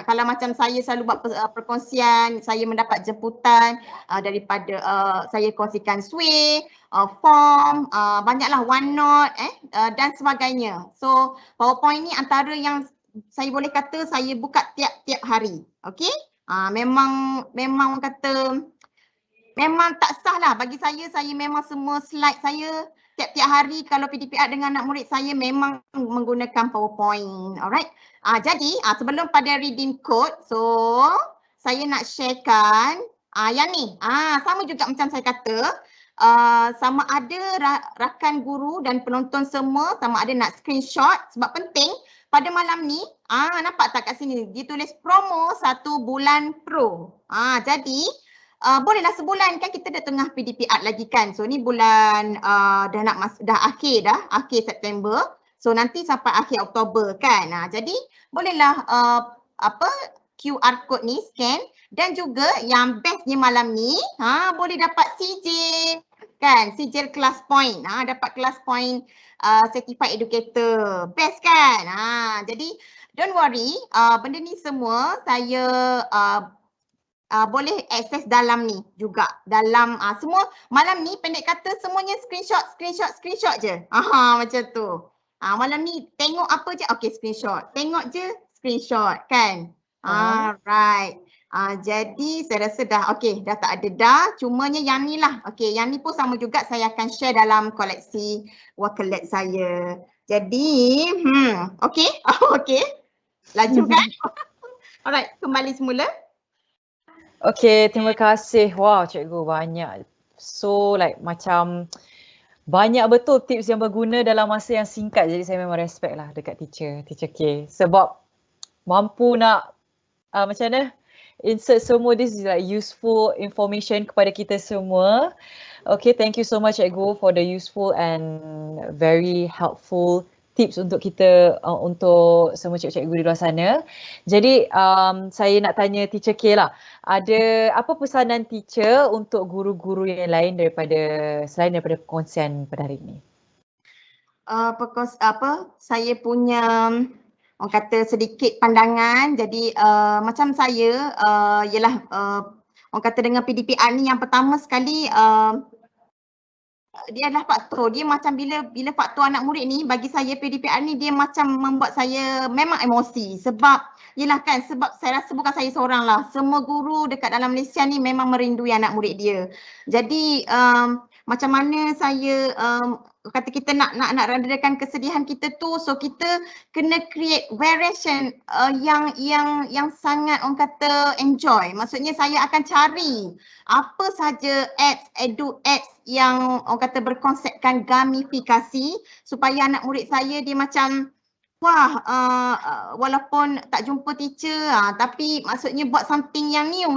Kalau macam saya selalu buat perkongsian, saya mendapat jemputan daripada saya kongsikan Sway, form, banyaklah OneNote dan sebagainya. So PowerPoint ni antara yang saya boleh kata saya buka tiap-tiap hari. Okey? Memang orang kata memang tak sah lah bagi saya memang semua slide saya tiap-tiap hari kalau PDPR dengan anak murid saya memang menggunakan PowerPoint. Alright. Jadi sebelum pada reading code, so saya nak sharekan yang ni. Sama juga macam saya kata, sama ada rakan guru dan penonton semua sama ada nak screenshot sebab penting pada malam ni. Nampak tak kat sini ditulis promo 1 bulan pro. Jadi bolehlah sebulan kan kita dah tengah PDPR lagi kan. So ni bulan dah akhir September. So nanti sampai akhir Oktober kan. Jadi bolehlah QR code ni scan dan juga yang bestnya malam ni boleh dapat sijil kan, sijil kelas point. Dapat kelas point certified educator. Best kan? Jadi don't worry, benda ni semua saya boleh akses dalam ni juga. Dalam semua malam ni pendek kata semuanya screenshot je. Macam tu. Malam ni tengok apa je, okey screenshot. Tengok je screenshot kan. Alright. Jadi saya rasa dah okey, dah tak ada dah. Cumanya yang ni lah. Okey, yang ni pun sama juga saya akan share dalam koleksi Wakalet saya. Jadi, okey. Okey. Laju kan? Alright, kembali semula. Okay, terima kasih. Wow, cikgu banyak. So macam banyak betul tips yang berguna dalam masa yang singkat. Jadi saya memang respect lah dekat teacher K. Sebab mampu nak macam mana insert semua. This is like useful information kepada kita semua. Okay, thank you so much Cikgu for the useful and very helpful tips untuk kita, untuk semua cikgu-cikgu di luar sana. Jadi saya nak tanya Teacher K lah, ada apa pesanan teacher untuk guru-guru yang lain selain daripada perkongsian pada hari ini? Saya punya orang kata sedikit pandangan. Jadi macam saya ialah orang kata dengan PDPR ni, yang pertama sekali dia adalah faktor. Dia macam bila faktor anak murid ni, bagi saya PDPR ni dia macam membuat saya memang emosi. Sebab sebab saya rasa bukan saya seorang lah, semua guru dekat dalam Malaysia ni memang merindui anak murid dia. Jadi macam mana saya kata kita nak redakan kesedihan kita tu, so kita kena create variation yang sangat orang kata enjoy. Maksudnya saya akan cari apa saja edu apps yang orang kata berkonsepkan gamifikasi supaya anak murid saya dia macam wah, walaupun tak jumpa teacher tapi maksudnya buat something yang new.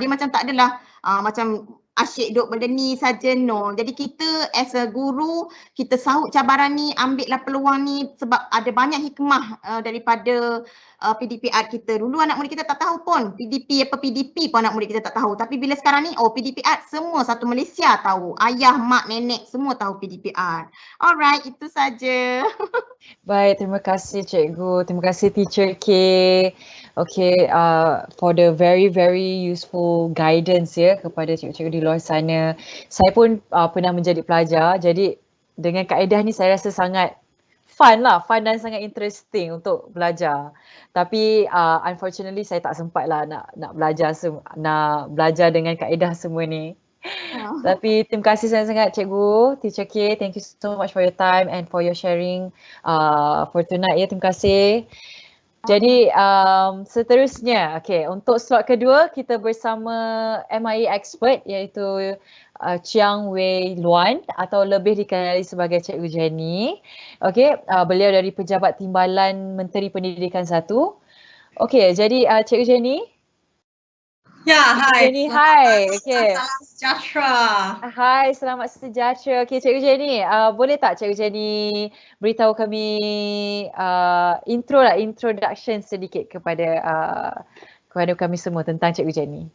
Dia macam tak adalah macam asyik duk benda ni saja, no. Jadi kita as a guru, kita sahut cabaran ni, ambillah peluang ni sebab ada banyak hikmah daripada PDPR kita. Dulu anak murid kita tak tahu pun PDP pun anak murid kita tak tahu. Tapi bila sekarang ni, PDPR semua satu Malaysia tahu. Ayah, mak, nenek semua tahu PDPR. Alright, itu saja. Baik, terima kasih Cikgu. Terima kasih Teacher K. Okay, for the very useful guidance kepada cikgu-cikgu di luar sana. Saya pun pernah menjadi pelajar, jadi dengan kaedah ni saya rasa sangat fun dan sangat interesting untuk belajar. Tapi unfortunately saya tak sempat lah nak belajar dengan kaedah semua ni. Tapi terima kasih sangat-sangat Cikgu, Teacher K. Thank you so much for your time and for your sharing for tonight ya. Terima kasih. Jadi seterusnya, untuk slot kedua kita bersama MIE expert iaitu Chiang Wei Luan atau lebih dikenali sebagai Cikgu Jenny. Beliau dari Pejabat Timbalan Menteri Pendidikan 1. Jadi Cikgu Jenny. Ya, hai. Jenny, hai. Salam sejahtera. Hai, selamat sejahtera. Cikgu Jenny, boleh tak Cikgu Jenny beritahu kami introduction sedikit kepada kami semua tentang Cikgu Jenny?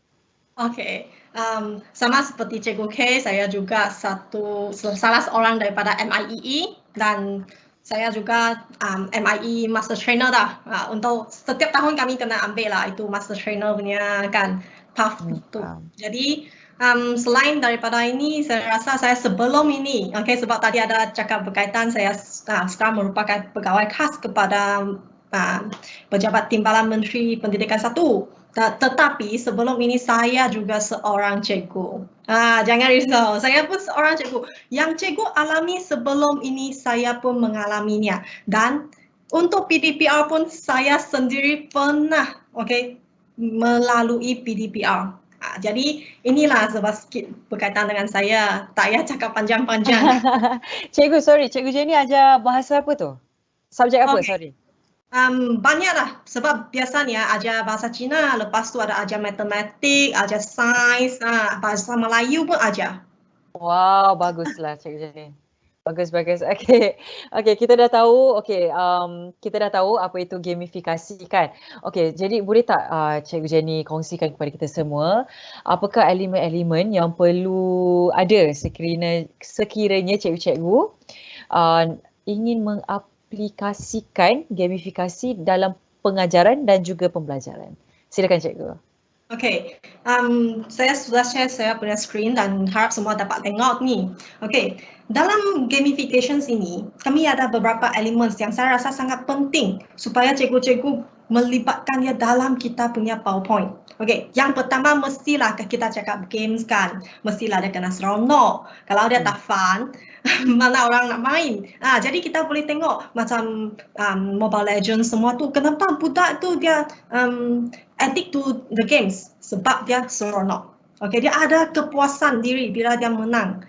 Sama seperti Cikgu K, saya juga salah seorang daripada MIEE dan saya juga MIE Master Trainer dah. Untuk setiap tahun kami kena ambil lah itu Master Trainer punya kan path itu. Jadi selain daripada ini, saya rasa saya sebelum ini, sebab tadi ada cakap berkaitan saya sekarang merupakan pegawai khas kepada Pejabat Timbalan Menteri Pendidikan 1. Tetapi sebelum ini saya juga seorang cikgu. Jangan risau, saya pun seorang cikgu. Yang cikgu alami sebelum ini saya pun mengalaminya. Dan untuk PDPR pun saya sendiri pernah melalui PDPR. Jadi inilah sedikit berkaitan dengan saya. Tak payah cakap panjang-panjang. Cikgu, Cikgu Jenny ajar bahasa apa tu? Subjek apa, sorry? Banyaklah sebab biasanya ajar bahasa Cina, lepas tu ada ajar matematik, ajar sains, bahasa Melayu pun ajar. Wow, baguslah Cikgu Jenny. Bagus. Okay, kita dah tahu. Kita dah tahu apa itu gamifikasi kan. Jadi boleh tak Cikgu Jenny kongsikan kepada kita semua apakah elemen-elemen yang perlu ada sekiranya cikgu-cikgu ingin mengaplikasikan gamifikasi dalam pengajaran dan juga pembelajaran. Silakan Cikgu. Saya sudah share saya punya screen dan harap semua dapat tengok ni. Dalam gamification ini, kami ada beberapa elemen yang saya rasa sangat penting supaya cikgu-cikgu melibatkannya dalam kita punya PowerPoint. Yang pertama mestilah kita cakap games kan, mestilah dia kena seronok. Kalau dia tak fun, mana orang nak main. Jadi kita boleh tengok macam Mobile Legends semua tu, kenapa budak tu dia addict to the games? Sebab dia seronok. Dia ada kepuasan diri bila dia menang.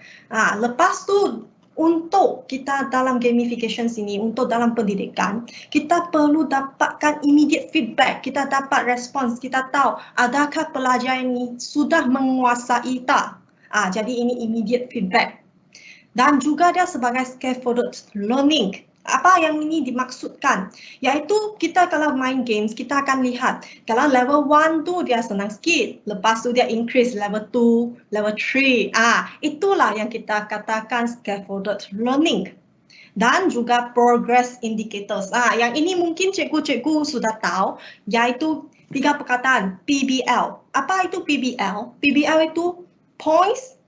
Lepas tu untuk kita dalam gamification sini, untuk dalam pendidikan, kita perlu dapatkan immediate feedback, kita dapat respons, kita tahu adakah pelajar ini sudah menguasai tak. Jadi ini immediate feedback. Dan juga dia sebagai scaffolded learning. Apa yang ini dimaksudkan? Iaitu kita kalau main games, kita akan lihat kalau level 1 tu dia senang sikit, lepas tu dia increase level 2, level 3. Itulah yang kita katakan scaffolded learning. Dan juga progress indicators. Yang ini mungkin cikgu-cikgu sudah tahu, iaitu 3 perkataan PBL. Apa itu PBL? PBL itu points,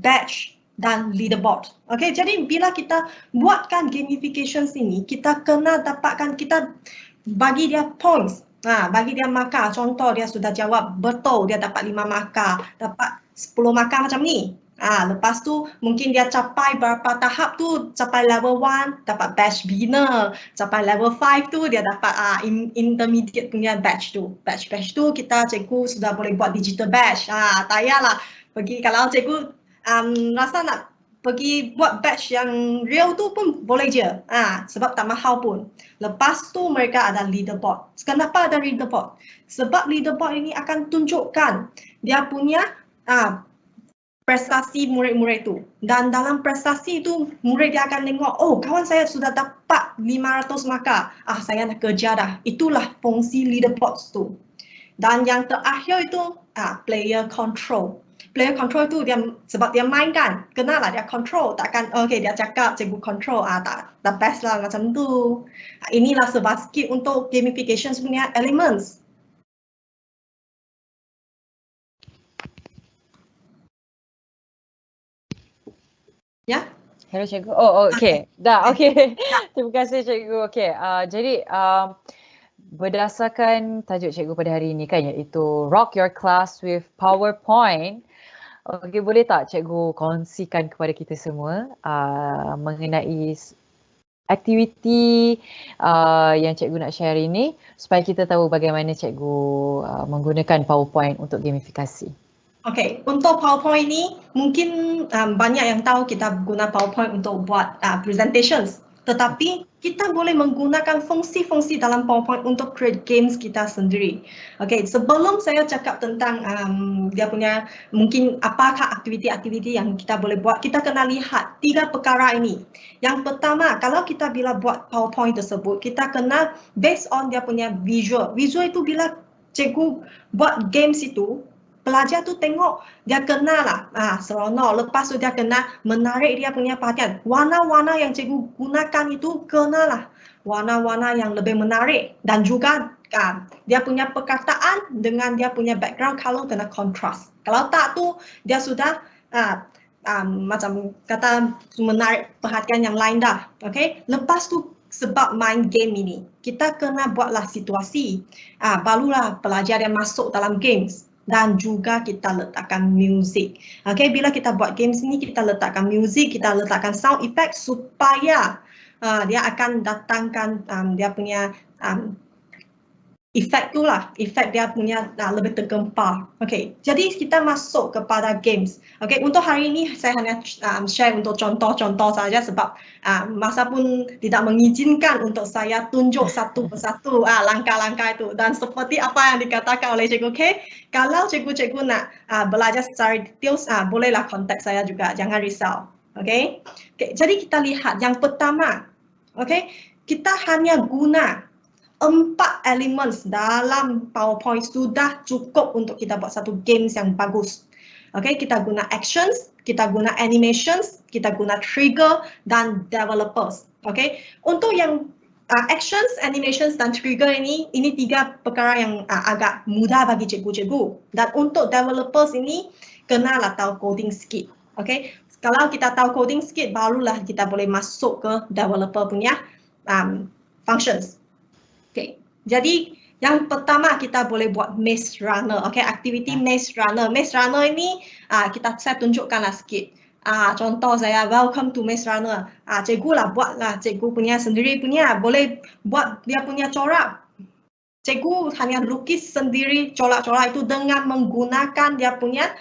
badge, dan leaderboard. Okay, jadi bila kita buatkan gamification sini, kita kena dapatkan, kita bagi dia points, bagi dia markah. Contoh dia sudah jawab betul, dia dapat 5 markah, dapat 10 markah macam ni. Lepas tu mungkin dia capai berapa tahap tu, capai level 1 dapat badge beginner, capai level 5 tu dia dapat intermediate punya badge tu. Badge tu kita cikgu sudah boleh buat digital badge. Tak payahlah pergi, kalau cikgu rasa nak pergi buat batch yang real tu pun boleh je. Sebab tak mahal pun. Lepas tu mereka ada leaderboard. Kenapa ada leaderboard? Sebab leaderboard ini akan tunjukkan dia punya prestasi murid-murid tu. Dan dalam prestasi itu murid dia akan tengok, oh kawan saya sudah dapat 500 markah. Saya nak kerja dah. Itulah fungsi leaderboard tu. Dan yang terakhir itu player control. Player control tu dia sebab dia main kan, kenalah dia control, takkan okay dia cakap cikgu control, tak the best lah macam tu. Inilah sebab sikit untuk gamification punya elements. Ya? Hello cikgu. Oh okey. Dah okey. Terima kasih cikgu. Okey. Jadi berdasarkan tajuk cikgu pada hari ini kan, iaitu Rock Your Class with PowerPoint. Okey, boleh tak cikgu kongsikan kepada kita semua mengenai aktiviti yang cikgu nak share ini supaya kita tahu bagaimana cikgu menggunakan PowerPoint untuk gamifikasi. Okey, untuk PowerPoint ni mungkin banyak yang tahu kita guna PowerPoint untuk buat presentations. Tetapi kita boleh menggunakan fungsi-fungsi dalam PowerPoint untuk create games kita sendiri. Okey, sebelum saya cakap tentang dia punya mungkin apakah aktiviti-aktiviti yang kita boleh buat, kita kena lihat 3 perkara ini. Yang pertama, kalau kita bila buat PowerPoint tersebut, kita kena based on dia punya visual. Visual itu bila cikgu buat games itu, pelajar tu tengok dia kena lah seronok, lepas tu dia kena menarik dia punya perhatian. Warna-warna yang cikgu gunakan itu kena lah warna-warna yang lebih menarik, dan juga dia punya perkataan dengan dia punya background color kena kontras. Kalau tak tu dia sudah macam kata menarik perhatian yang lain dah. Okay? Lepas tu sebab main game ini, kita kena buatlah situasi, barulah pelajar yang masuk dalam games. Dan juga kita letakkan music. Okay, bila kita buat games ni, kita letakkan music, kita letakkan sound effect supaya dia akan datangkan dia punya efek tu lah, efek dia punya lebih tergempar. Okay, jadi kita masuk kepada games. Okay, untuk hari ini saya hanya share untuk contoh-contoh saja sebab masa pun tidak mengizinkan untuk saya tunjuk satu persatu langkah-langkah itu. Dan seperti apa yang dikatakan oleh cikgu, okay, kalau cikgu-cikgu nak belajar secara details, bolehlah kontak saya juga, jangan risau. Okay, jadi kita lihat yang pertama, okay, kita hanya guna 4 elements dalam PowerPoint sudah cukup untuk kita buat satu games yang bagus. Okay, kita guna actions, kita guna animations, kita guna trigger dan developers. Okay, untuk yang actions, animations dan trigger ini 3 perkara yang agak mudah bagi cikgu-cikgu. Dan untuk developers ini kenalah tahu coding sikit. Okay, kalau kita tahu coding sikit, barulah kita boleh masuk ke developer punya functions. Okay, jadi yang pertama kita boleh buat maze runner. Okay, aktiviti maze runner. Maze runner ini saya tunjukkanlah sikit. Contoh saya, welcome to maze runner. Cikgu lah buatlah, cikgu punya sendiri punya. Boleh buat dia punya corak. Cikgu hanya lukis sendiri corak-corak itu dengan menggunakan dia punya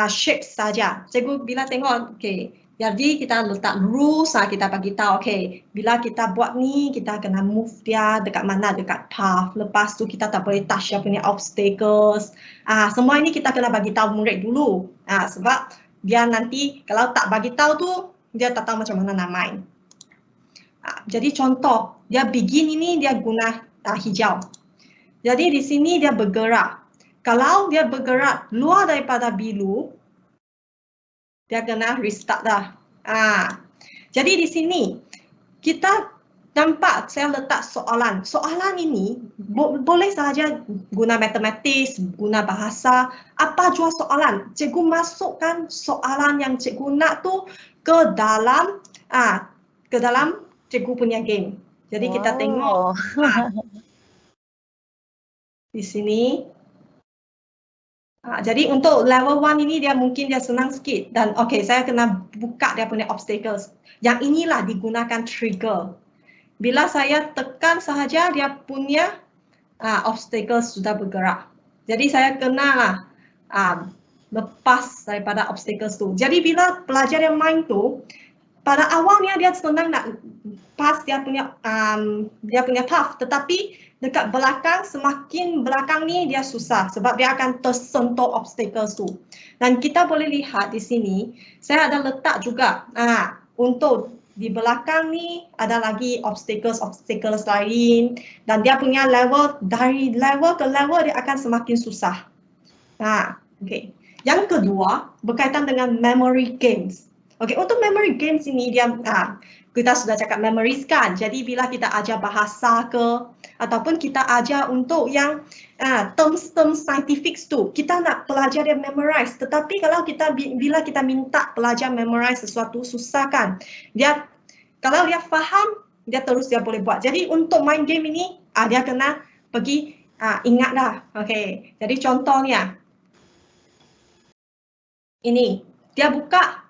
shapes saja. Cikgu bila tengok, okay, Jadi kita letak rules, kita bagi tahu, okay, bila kita buat ni, kita kena move dia dekat mana, dekat path. Lepas tu kita tak boleh touch dia punya obstacles. Semua ini kita kena bagi tahu murid dulu. Sebab dia nanti kalau tak bagi tahu tu, dia tak tahu macam mana nak main. Jadi contoh, dia begin ini dia guna hijau. Jadi di sini dia bergerak. Kalau dia bergerak luar daripada biru, dia kena restart dah. Jadi di sini kita nampak saya letak soalan. Soalan ini boleh sahaja guna matematik, guna bahasa, apa jua soalan. Cikgu masukkan soalan yang cikgu nak tu ke dalam cikgu punya game. Jadi kita tengok di sini. Jadi untuk level 1 ini dia mungkin dia senang sikit dan okay, saya kena buka dia punya obstacles. Yang inilah digunakan trigger. Bila saya tekan sahaja dia punya obstacles sudah bergerak. Jadi saya kena lepas daripada obstacles tu. Jadi bila pelajar yang main tu pada awalnya dia senang nak pass dia punya path, tetapi dekat belakang, semakin belakang ni dia susah sebab dia akan tersentuh obstacles tu. Dan kita boleh lihat di sini, saya ada letak juga untuk di belakang ni ada lagi obstacles lain dan dia punya level, dari level ke level dia akan semakin susah. Okay. Yang kedua berkaitan dengan memory games. Okay, untuk memory games ini dia kita sudah cakap memoriskan. Jadi bila kita ajar bahasa ke ataupun kita ajar untuk yang terms-terms scientific tu, kita nak pelajar dia memorize. Tetapi kalau bila kita minta pelajar memorize sesuatu susah kan. Kalau dia faham, dia terus dia boleh buat. Jadi untuk main game ini dia kena pergi ingat dah. Okey. Jadi contohnya ini dia buka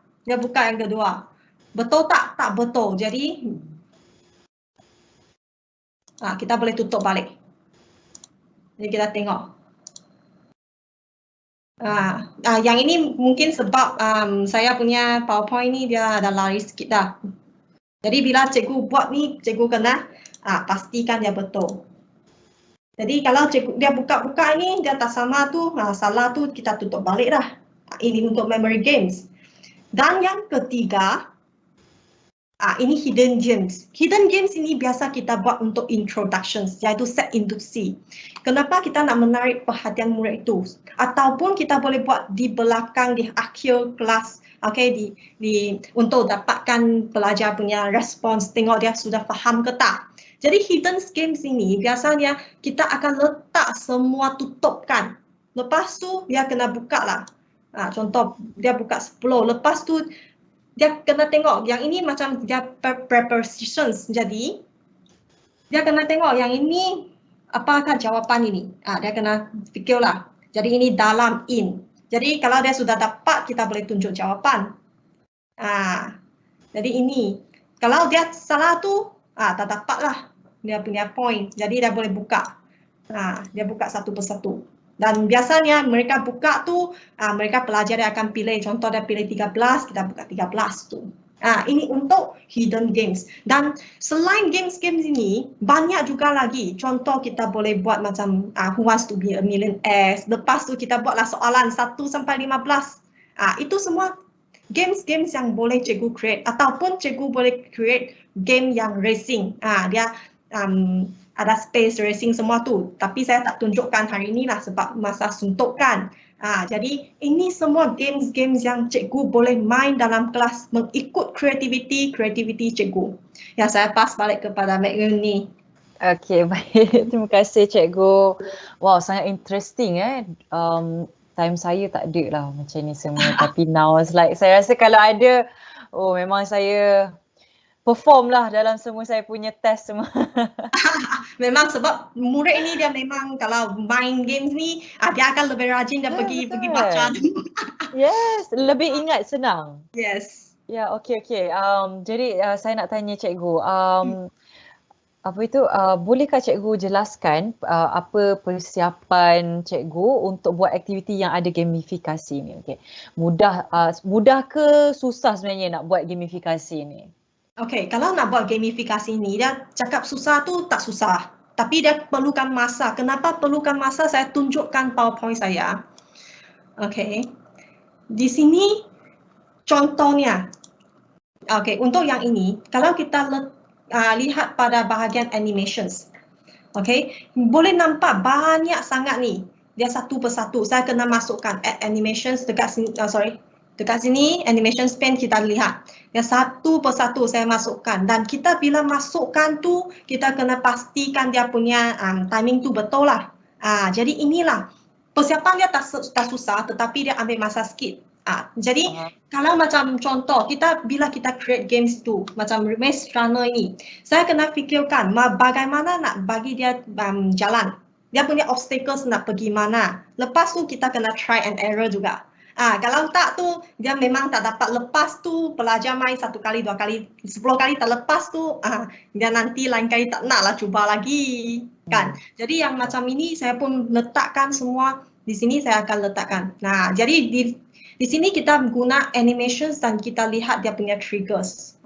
yang kedua. Betul tak? Tak betul. Jadi kita boleh tutup balik. Jadi kita tengok. Yang ini mungkin sebab saya punya PowerPoint ni dia dah lari sikit dah. Jadi bila cikgu buat ni, cikgu kena pastikan dia betul. Jadi kalau cikgu dia buka-buka ni dia tak sama tu, salah tu kita tutup balik dah. Ini untuk memory games. Dan yang ketiga, ini hidden games. Hidden games ini biasa kita buat untuk introductions, iaitu set induksi. Kenapa kita nak menarik perhatian murid itu? Ataupun kita boleh buat di belakang, di akhir kelas, okay, untuk dapatkan pelajar punya respons, tengok dia sudah faham ke tak. Jadi hidden games ini biasanya kita akan letak semua tutupkan. Lepas tu dia kena buka lah. Contoh dia buka 10, lepas tu dia kena tengok yang ini macam dia prepositions, jadi dia kena tengok yang ini apakah jawapan ini. Dia kena fikirlah. Jadi ini dalam in. Jadi kalau dia sudah dapat kita boleh tunjuk jawapan. Jadi ini kalau dia salah tu tak dapatlah dia punya point. Jadi dia boleh buka. Dia buka satu persatu. Dan biasanya mereka buka tu, mereka pelajar dia akan pilih, contoh dia pilih 13, kita buka 13 tu. Ini untuk hidden games. Dan selain games-games ini, banyak juga lagi. Contoh kita boleh buat macam Who Wants to be a Millionaire. Lepas tu kita buatlah soalan 1 sampai 15. Itu semua games-games yang boleh cikgu create. Ataupun cikgu boleh create game yang racing. Dia ada space racing semua tu, tapi saya tak tunjukkan hari ini lah sebab masa suntukan. Jadi ini semua games-games yang cikgu boleh main dalam kelas mengikut kreativiti cikgu. Ya, saya pass balik kepada Mek Yun ni. Okey, baik. Terima kasih cikgu. Wow, sangat interesting time saya tak ada lah macam ni semua. Tapi now it's like saya rasa kalau ada, memang saya perform lah dalam semua saya punya test semua. Memang sebab murid ini dia memang kalau main games ni dia akan lebih rajin dan pergi baca. Yes, lebih ingat senang. Yes. Ya, okey. Jadi saya nak tanya cikgu. apa itu, bolehkah cikgu jelaskan apa persiapan cikgu untuk buat aktiviti yang ada gamifikasi ni? Okey. Mudah ke susah sebenarnya nak buat gamifikasi ni? Okay, kalau nak buat gamifikasi ni, dia cakap susah tu tak susah. Tapi dia perlukan masa. Kenapa perlukan masa? Saya tunjukkan PowerPoint saya. Okay. Di sini contohnya. Okay, untuk yang ini, kalau kita lihat pada bahagian animations. Okay, boleh nampak banyak sangat ni. Dia satu persatu. Saya kena masukkan add animations dekat sini. Dekat sini animation span kita lihat. Yang satu persatu saya masukkan dan kita bila masukkan tu kita kena pastikan dia punya timing tu betul lah. Jadi inilah persiapan dia tak susah tetapi dia ambil masa sikit. Jadi kalau macam contoh bila kita create games tu macam Maze Runner ini, saya kena fikirkan bagaimana nak bagi dia jalan. Dia punya obstacles nak pergi mana. Lepas tu kita kena try and error juga. Kalau tak tu dia memang tak dapat. Lepas tu pelajar main 1 kali, 2 kali, 10 kali tak lepas tu dia nanti lain kali tak nak lah cuba lagi kan. Jadi yang macam ini saya pun letakkan semua di sini saya akan letakkan. Nah, jadi di sini kita guna animations dan kita lihat dia punya triggers.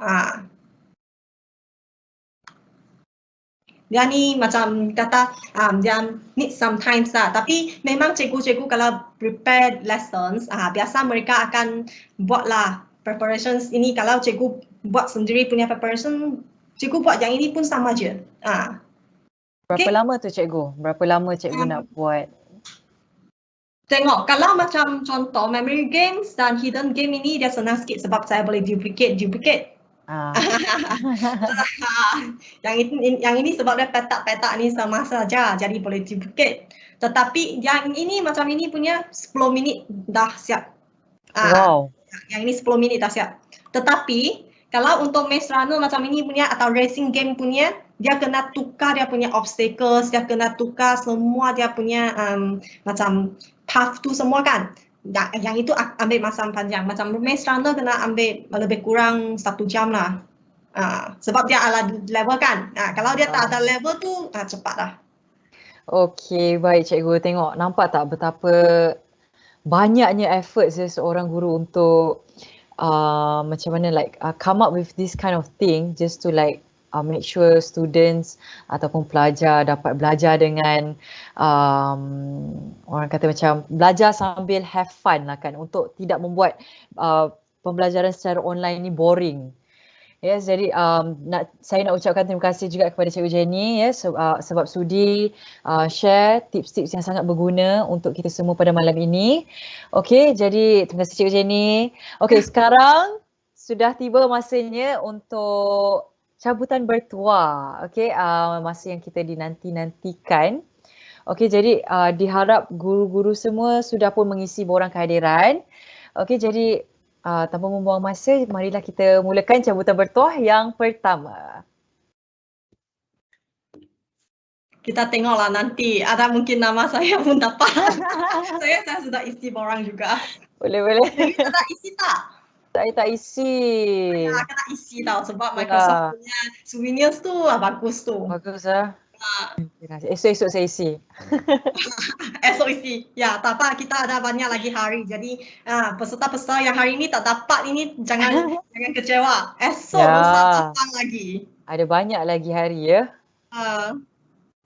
Dia ni macam kata dia need sometimes lah. Tapi memang cikgu-cikgu kalau prepare lessons, biasa mereka akan buatlah preparations ini. Kalau cikgu buat sendiri punya preparation, cikgu buat yang ini pun sama je. Berapa lama tu cikgu? Berapa lama cikgu nak buat? Tengok, kalau macam contoh memory games dan hidden game ini dia senang sikit sebab saya boleh duplicate. Yang ini sebab dia petak-petak ni sama saja jadi boleh duplicate. Tetapi yang ini macam ini punya 10 minit dah siap. Wow. Yang ini 10 minit dah siap. Tetapi kalau untuk Maze Runner macam ini punya atau racing game punya, dia kena tukar dia punya obstacles, dia kena tukar semua dia punya macam path tu semua kan. Yang itu ambil masa panjang. Macam Maze Runner kena ambil lebih kurang 1 jam lah. Sebab dia ala level kan. Kalau dia tak ada level tu cepat lah. Okey, baik cikgu. Tengok, nampak tak betapa banyaknya effort seorang guru untuk macam mana come up with this kind of thing just to make sure students ataupun pelajar dapat belajar dengan orang kata macam belajar sambil have fun lah kan, untuk tidak membuat pembelajaran secara online ni boring. Yes, jadi saya nak ucapkan terima kasih juga kepada Cikgu Jenny sebab sudi share tips-tips yang sangat berguna untuk kita semua pada malam ini. Okey, jadi terima kasih Cikgu Jenny. Okey, sekarang sudah tiba masanya untuk cabutan bertuah. Okey, masa yang kita dinanti-nantikan. Okey, jadi diharap guru-guru semua sudah pun mengisi borang kehadiran. Okey, jadi tanpa membuang masa, marilah kita mulakan cabutan bertuah yang pertama. Kita tengoklah nanti, ada mungkin nama saya pun dapat. saya sudah isi borang juga. Boleh. Kita tak isi tak? Saya tak isi. Kena isi tau sebab Microsoft punya souvenirs tu bagus tu. Bagus lah. Esok saya isi. Esok isi. Ya, tak apa, kita ada banyak lagi hari. Jadi peserta-peserta yang hari ini tak dapat ini jangan kecewa. Esok lusa datang lagi. Ada banyak lagi hari ya.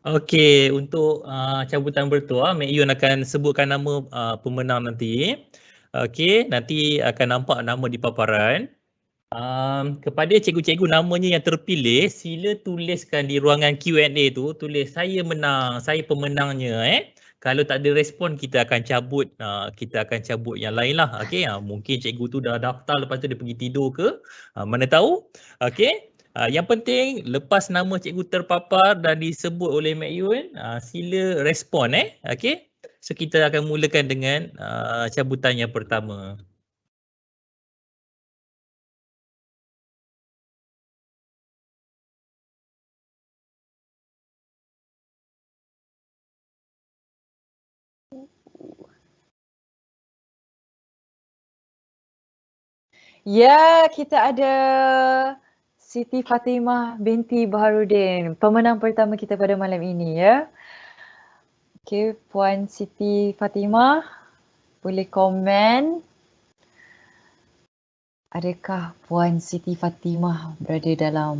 Okey, untuk cabutan bertuah, Mek Yun akan sebutkan nama pemenang nanti. Okey, nanti akan nampak nama di paparan. Kepada cikgu-cikgu namanya yang terpilih, sila tuliskan di ruangan Q&A tu, tulis saya menang, saya pemenangnya. Kalau tak ada respon, kita akan cabut yang lain lah. Okey, mungkin cikgu tu dah daftar lepas tu dia pergi tidur ke, mana tahu. Okey, yang penting lepas nama cikgu terpapar dan disebut oleh Mek Yun, sila respon. Okey, so kita akan mulakan dengan cabutan yang pertama. Ya, kita ada Siti Fatimah binti Baharudin, pemenang pertama kita pada malam ini ya. Okey, Puan Siti Fatimah boleh komen. Adakah Puan Siti Fatimah berada dalam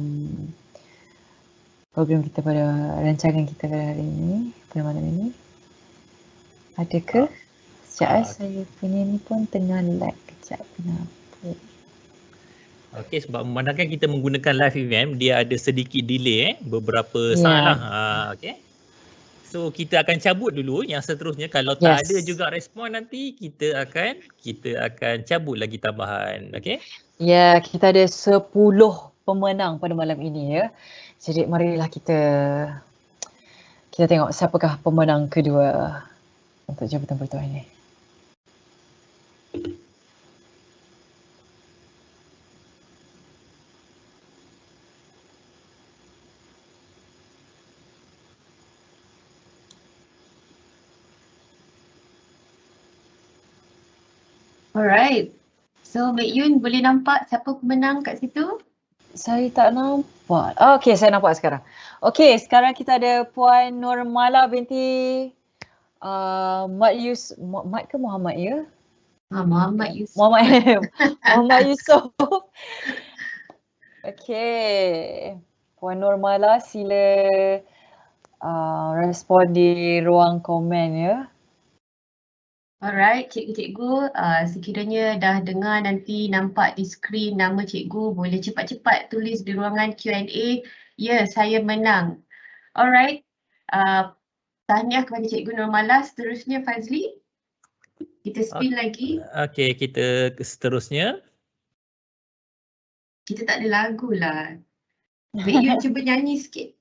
program kita pada rancangan kita pada hari ini, pada malam ini? Adakah? Sekejap saya punya ni pun tengah lag kejap kenapa? Okey, sebab memandangkan kita menggunakan live event, dia ada sedikit delay beberapa saat lah. Okey. So kita akan cabut dulu yang seterusnya. Kalau tak ada juga respon nanti kita akan cabut lagi tambahan. Okey. Ya, kita ada 10 pemenang pada malam ini ya. Jadi marilah kita tengok siapakah pemenang kedua untuk jabatan pertua ini. Alright. So Mek Yun boleh nampak siapa pemenang kat situ? Saya tak nampak. Okey, saya nampak sekarang. Okey, sekarang kita ada Puan Nurmala binti Mat ke Muhammad ya? Muhammad Yusof. Muhammad Yusof. Okey. Puan Nurmala sila respon di ruang komen ya. Alright, cikgu-cikgu, sekiranya dah dengar nanti nampak di skrin nama cikgu, boleh cepat-cepat tulis di ruangan Q&A. Ya, saya menang. Alright, tahniah kepada Cikgu Nurmala. Seterusnya Fazli, kita spin lagi. Okey, kita seterusnya. Kita tak ada lagu lah. Mek Yun cuba nyanyi sikit.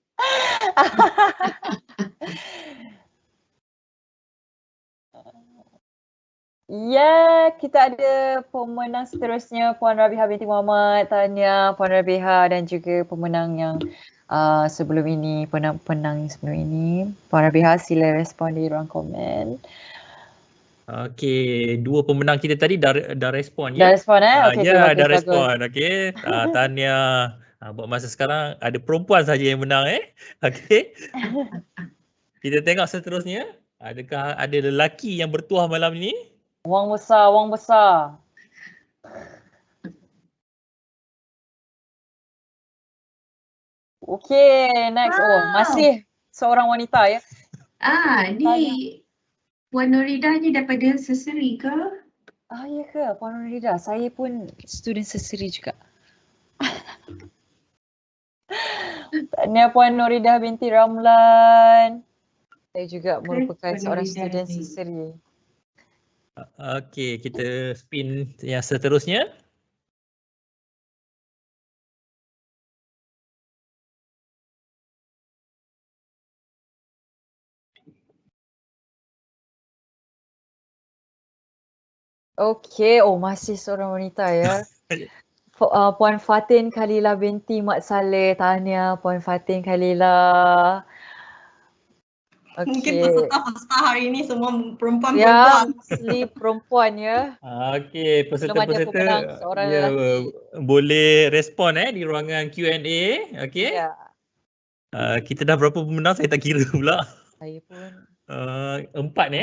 Ya, kita ada pemenang seterusnya Puan Rabiha binti Muhammad. Tahniah Puan Rabiha dan juga pemenang yang sebelum ini, penang sebelum ini. Puan Rabiha sila respon di ruang komen. Okey, dua pemenang kita tadi dah respon ya. Dah respon Okey, ya, bagus, dah respon. Okey. Tahniah. Buat masa sekarang ada perempuan saja yang menang Okey. Kita tengok seterusnya. Adakah ada lelaki yang bertuah malam ini? Wang besar, wang besar. Okey, next. Oh, masih seorang wanita ya. Ni Puan Nuridah ni daripada Seseri ke? Ya ke, Puan Nuridah? Saya pun student Seseri juga. Tahniah Puan Nuridah binti Ramlan. Saya juga merupakan seorang student Seseri. Okey, kita spin yang seterusnya. Okey, masih seorang wanita ya. Puan Fatin Khalila binti Mat Saleh. Tahniah Puan Fatin Khalila. Mungkin peserta hari ini semua perempuan-perempuan. Ya, mostly perempuan ya. Okey, peserta-peserta boleh respon di ruangan Q&A. Okey. Ya. Kita dah berapa pemenang saya tak kira pula. Saya pun. 4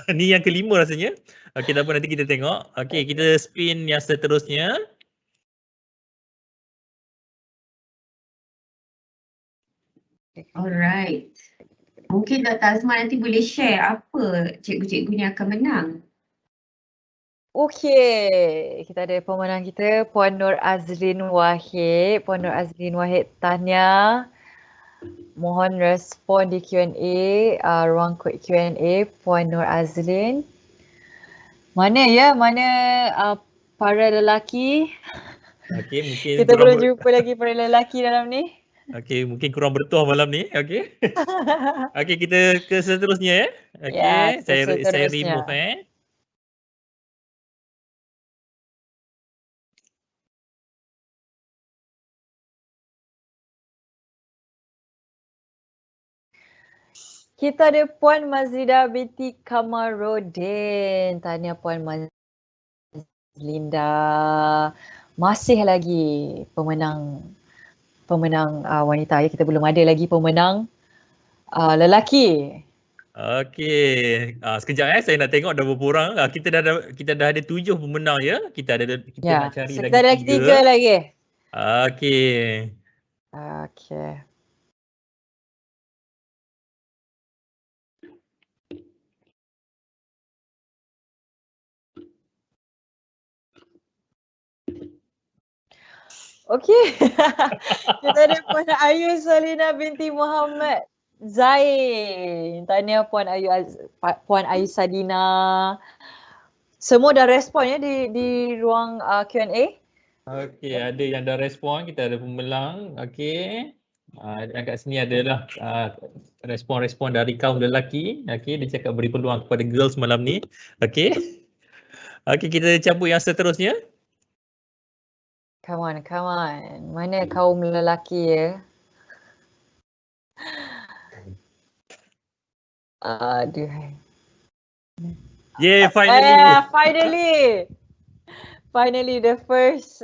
Ni yang kelima rasanya. Okey, tak apa, nanti kita tengok. Okey, kita spin yang seterusnya. Alright. Mungkin Dr. Azman nanti boleh share apa cikgu-cikgu ni akan menang. Okey, kita ada pemenang kita Puan Nur Azrin Wahid. Puan Nur Azrin Wahid, tahniah. Mohon respon di Q&A, ruang Q&A Puan Nur Azrin. Mana para lelaki? Okey, mungkin kita belum jumpa lagi para lelaki dalam ni. Okey, mungkin kurang bertuah malam ni. Okey. Okey, kita ke seterusnya Okey, ya, saya remove Kita ada Puan Mazlida binti Kamarudin. Tahniah Puan Mazlinda. masih lagi pemenang wanita ya. Kita belum ada lagi pemenang lelaki. Okey. Sekejap saya nak tengok dah berapa orang. Kita dah ada 7 pemenang ya. Kita Ya, nak cari so lagi kita ada lagi 3 lagi. Okey. Okey. Okey. Kita ada Puan Ayu Salina binti Muhammad Zain. Tahniah Puan Ayu Salina. Semua dah respon ya di ruang Q&A? Okey, ada yang dah respon, kita ada pemenang. Okey. Dan kat sini adalah respon-respon dari kaum lelaki. Okey, dia cakap beri peluang kepada girls malam ni. Okey. Okey, kita cabut yang seterusnya. Come on. Mana kaum lelaki ya? Aduh. Yeah, finally. Finally the first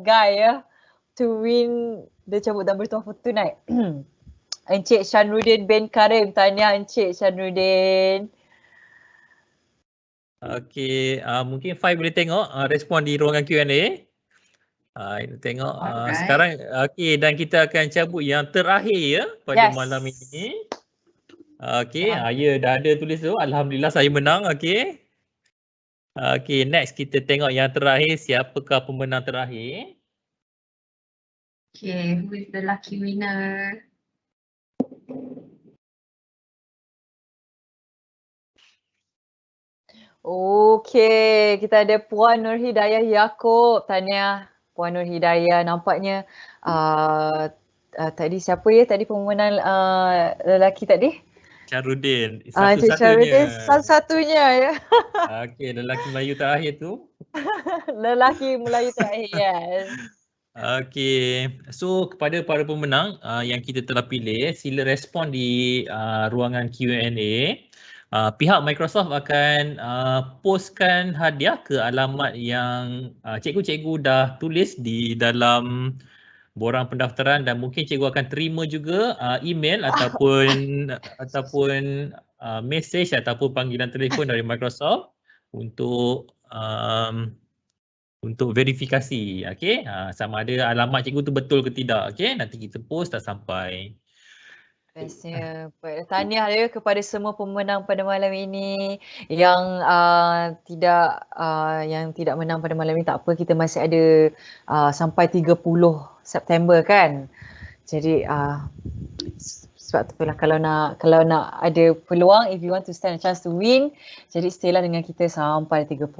guy ya to win the cabut dan bertuah tonight. Encik Shanrudin bin Karim. Tahniah Encik Shanrudin. Okey, mungkin Fai boleh tengok respon di ruangan Q&A. Kita tengok sekarang. Okey, dan kita akan cabut yang terakhir ya pada malam ini. Okey, ya dah ada tulis tu. Alhamdulillah saya menang. Okey. Okey, next kita tengok yang terakhir, siapakah pemenang terakhir? Okay, who is the lucky winner? Okey, kita ada Puan Nur Hidayah Yaakob. Tahniah Puan Nur Hidayah. Nampaknya tadi siapa ya tadi pemenang lelaki tadi? Sharudin, satu-satunya ya. Okey, lelaki Melayu terakhir tu. Lelaki Melayu terakhir, yes. Okey, so kepada para pemenang yang kita telah pilih, sila respon di ruangan Q&A. Pihak Microsoft akan postkan hadiah ke alamat yang cikgu-cikgu dah tulis di dalam borang pendaftaran, dan mungkin cikgu akan terima juga email ataupun message ataupun panggilan telefon dari Microsoft untuk verifikasi, okey, sama ada alamat cikgu tu betul ke tidak. Okey, nanti kita post dah sampai. Bestnya. Tahniah ya kepada semua pemenang pada malam ini. Yang tidak menang pada malam ini tak apa, kita masih ada sampai 30 September kan. Jadi sebab itulah kalau nak ada peluang, if you want to stand a chance to win, jadi stay lah dengan kita sampai 30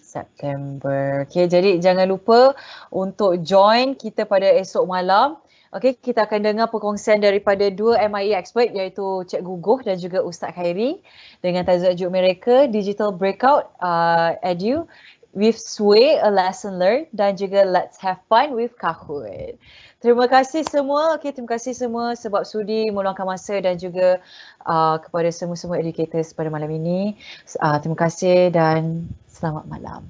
September. Okay, jadi jangan lupa untuk join kita pada esok malam. Okey, kita akan dengar perkongsian daripada dua MIE expert iaitu Cikgu Goh dan juga Ustaz Khairi dengan tajuk mereka Digital Breakout Edu with Sway, A Lesson Learned, dan juga Let's Have Fun with Kahoot. Terima kasih semua. Okey, terima kasih semua sebab sudi meluangkan masa dan juga kepada semua-semua educators pada malam ini. Terima kasih dan selamat malam.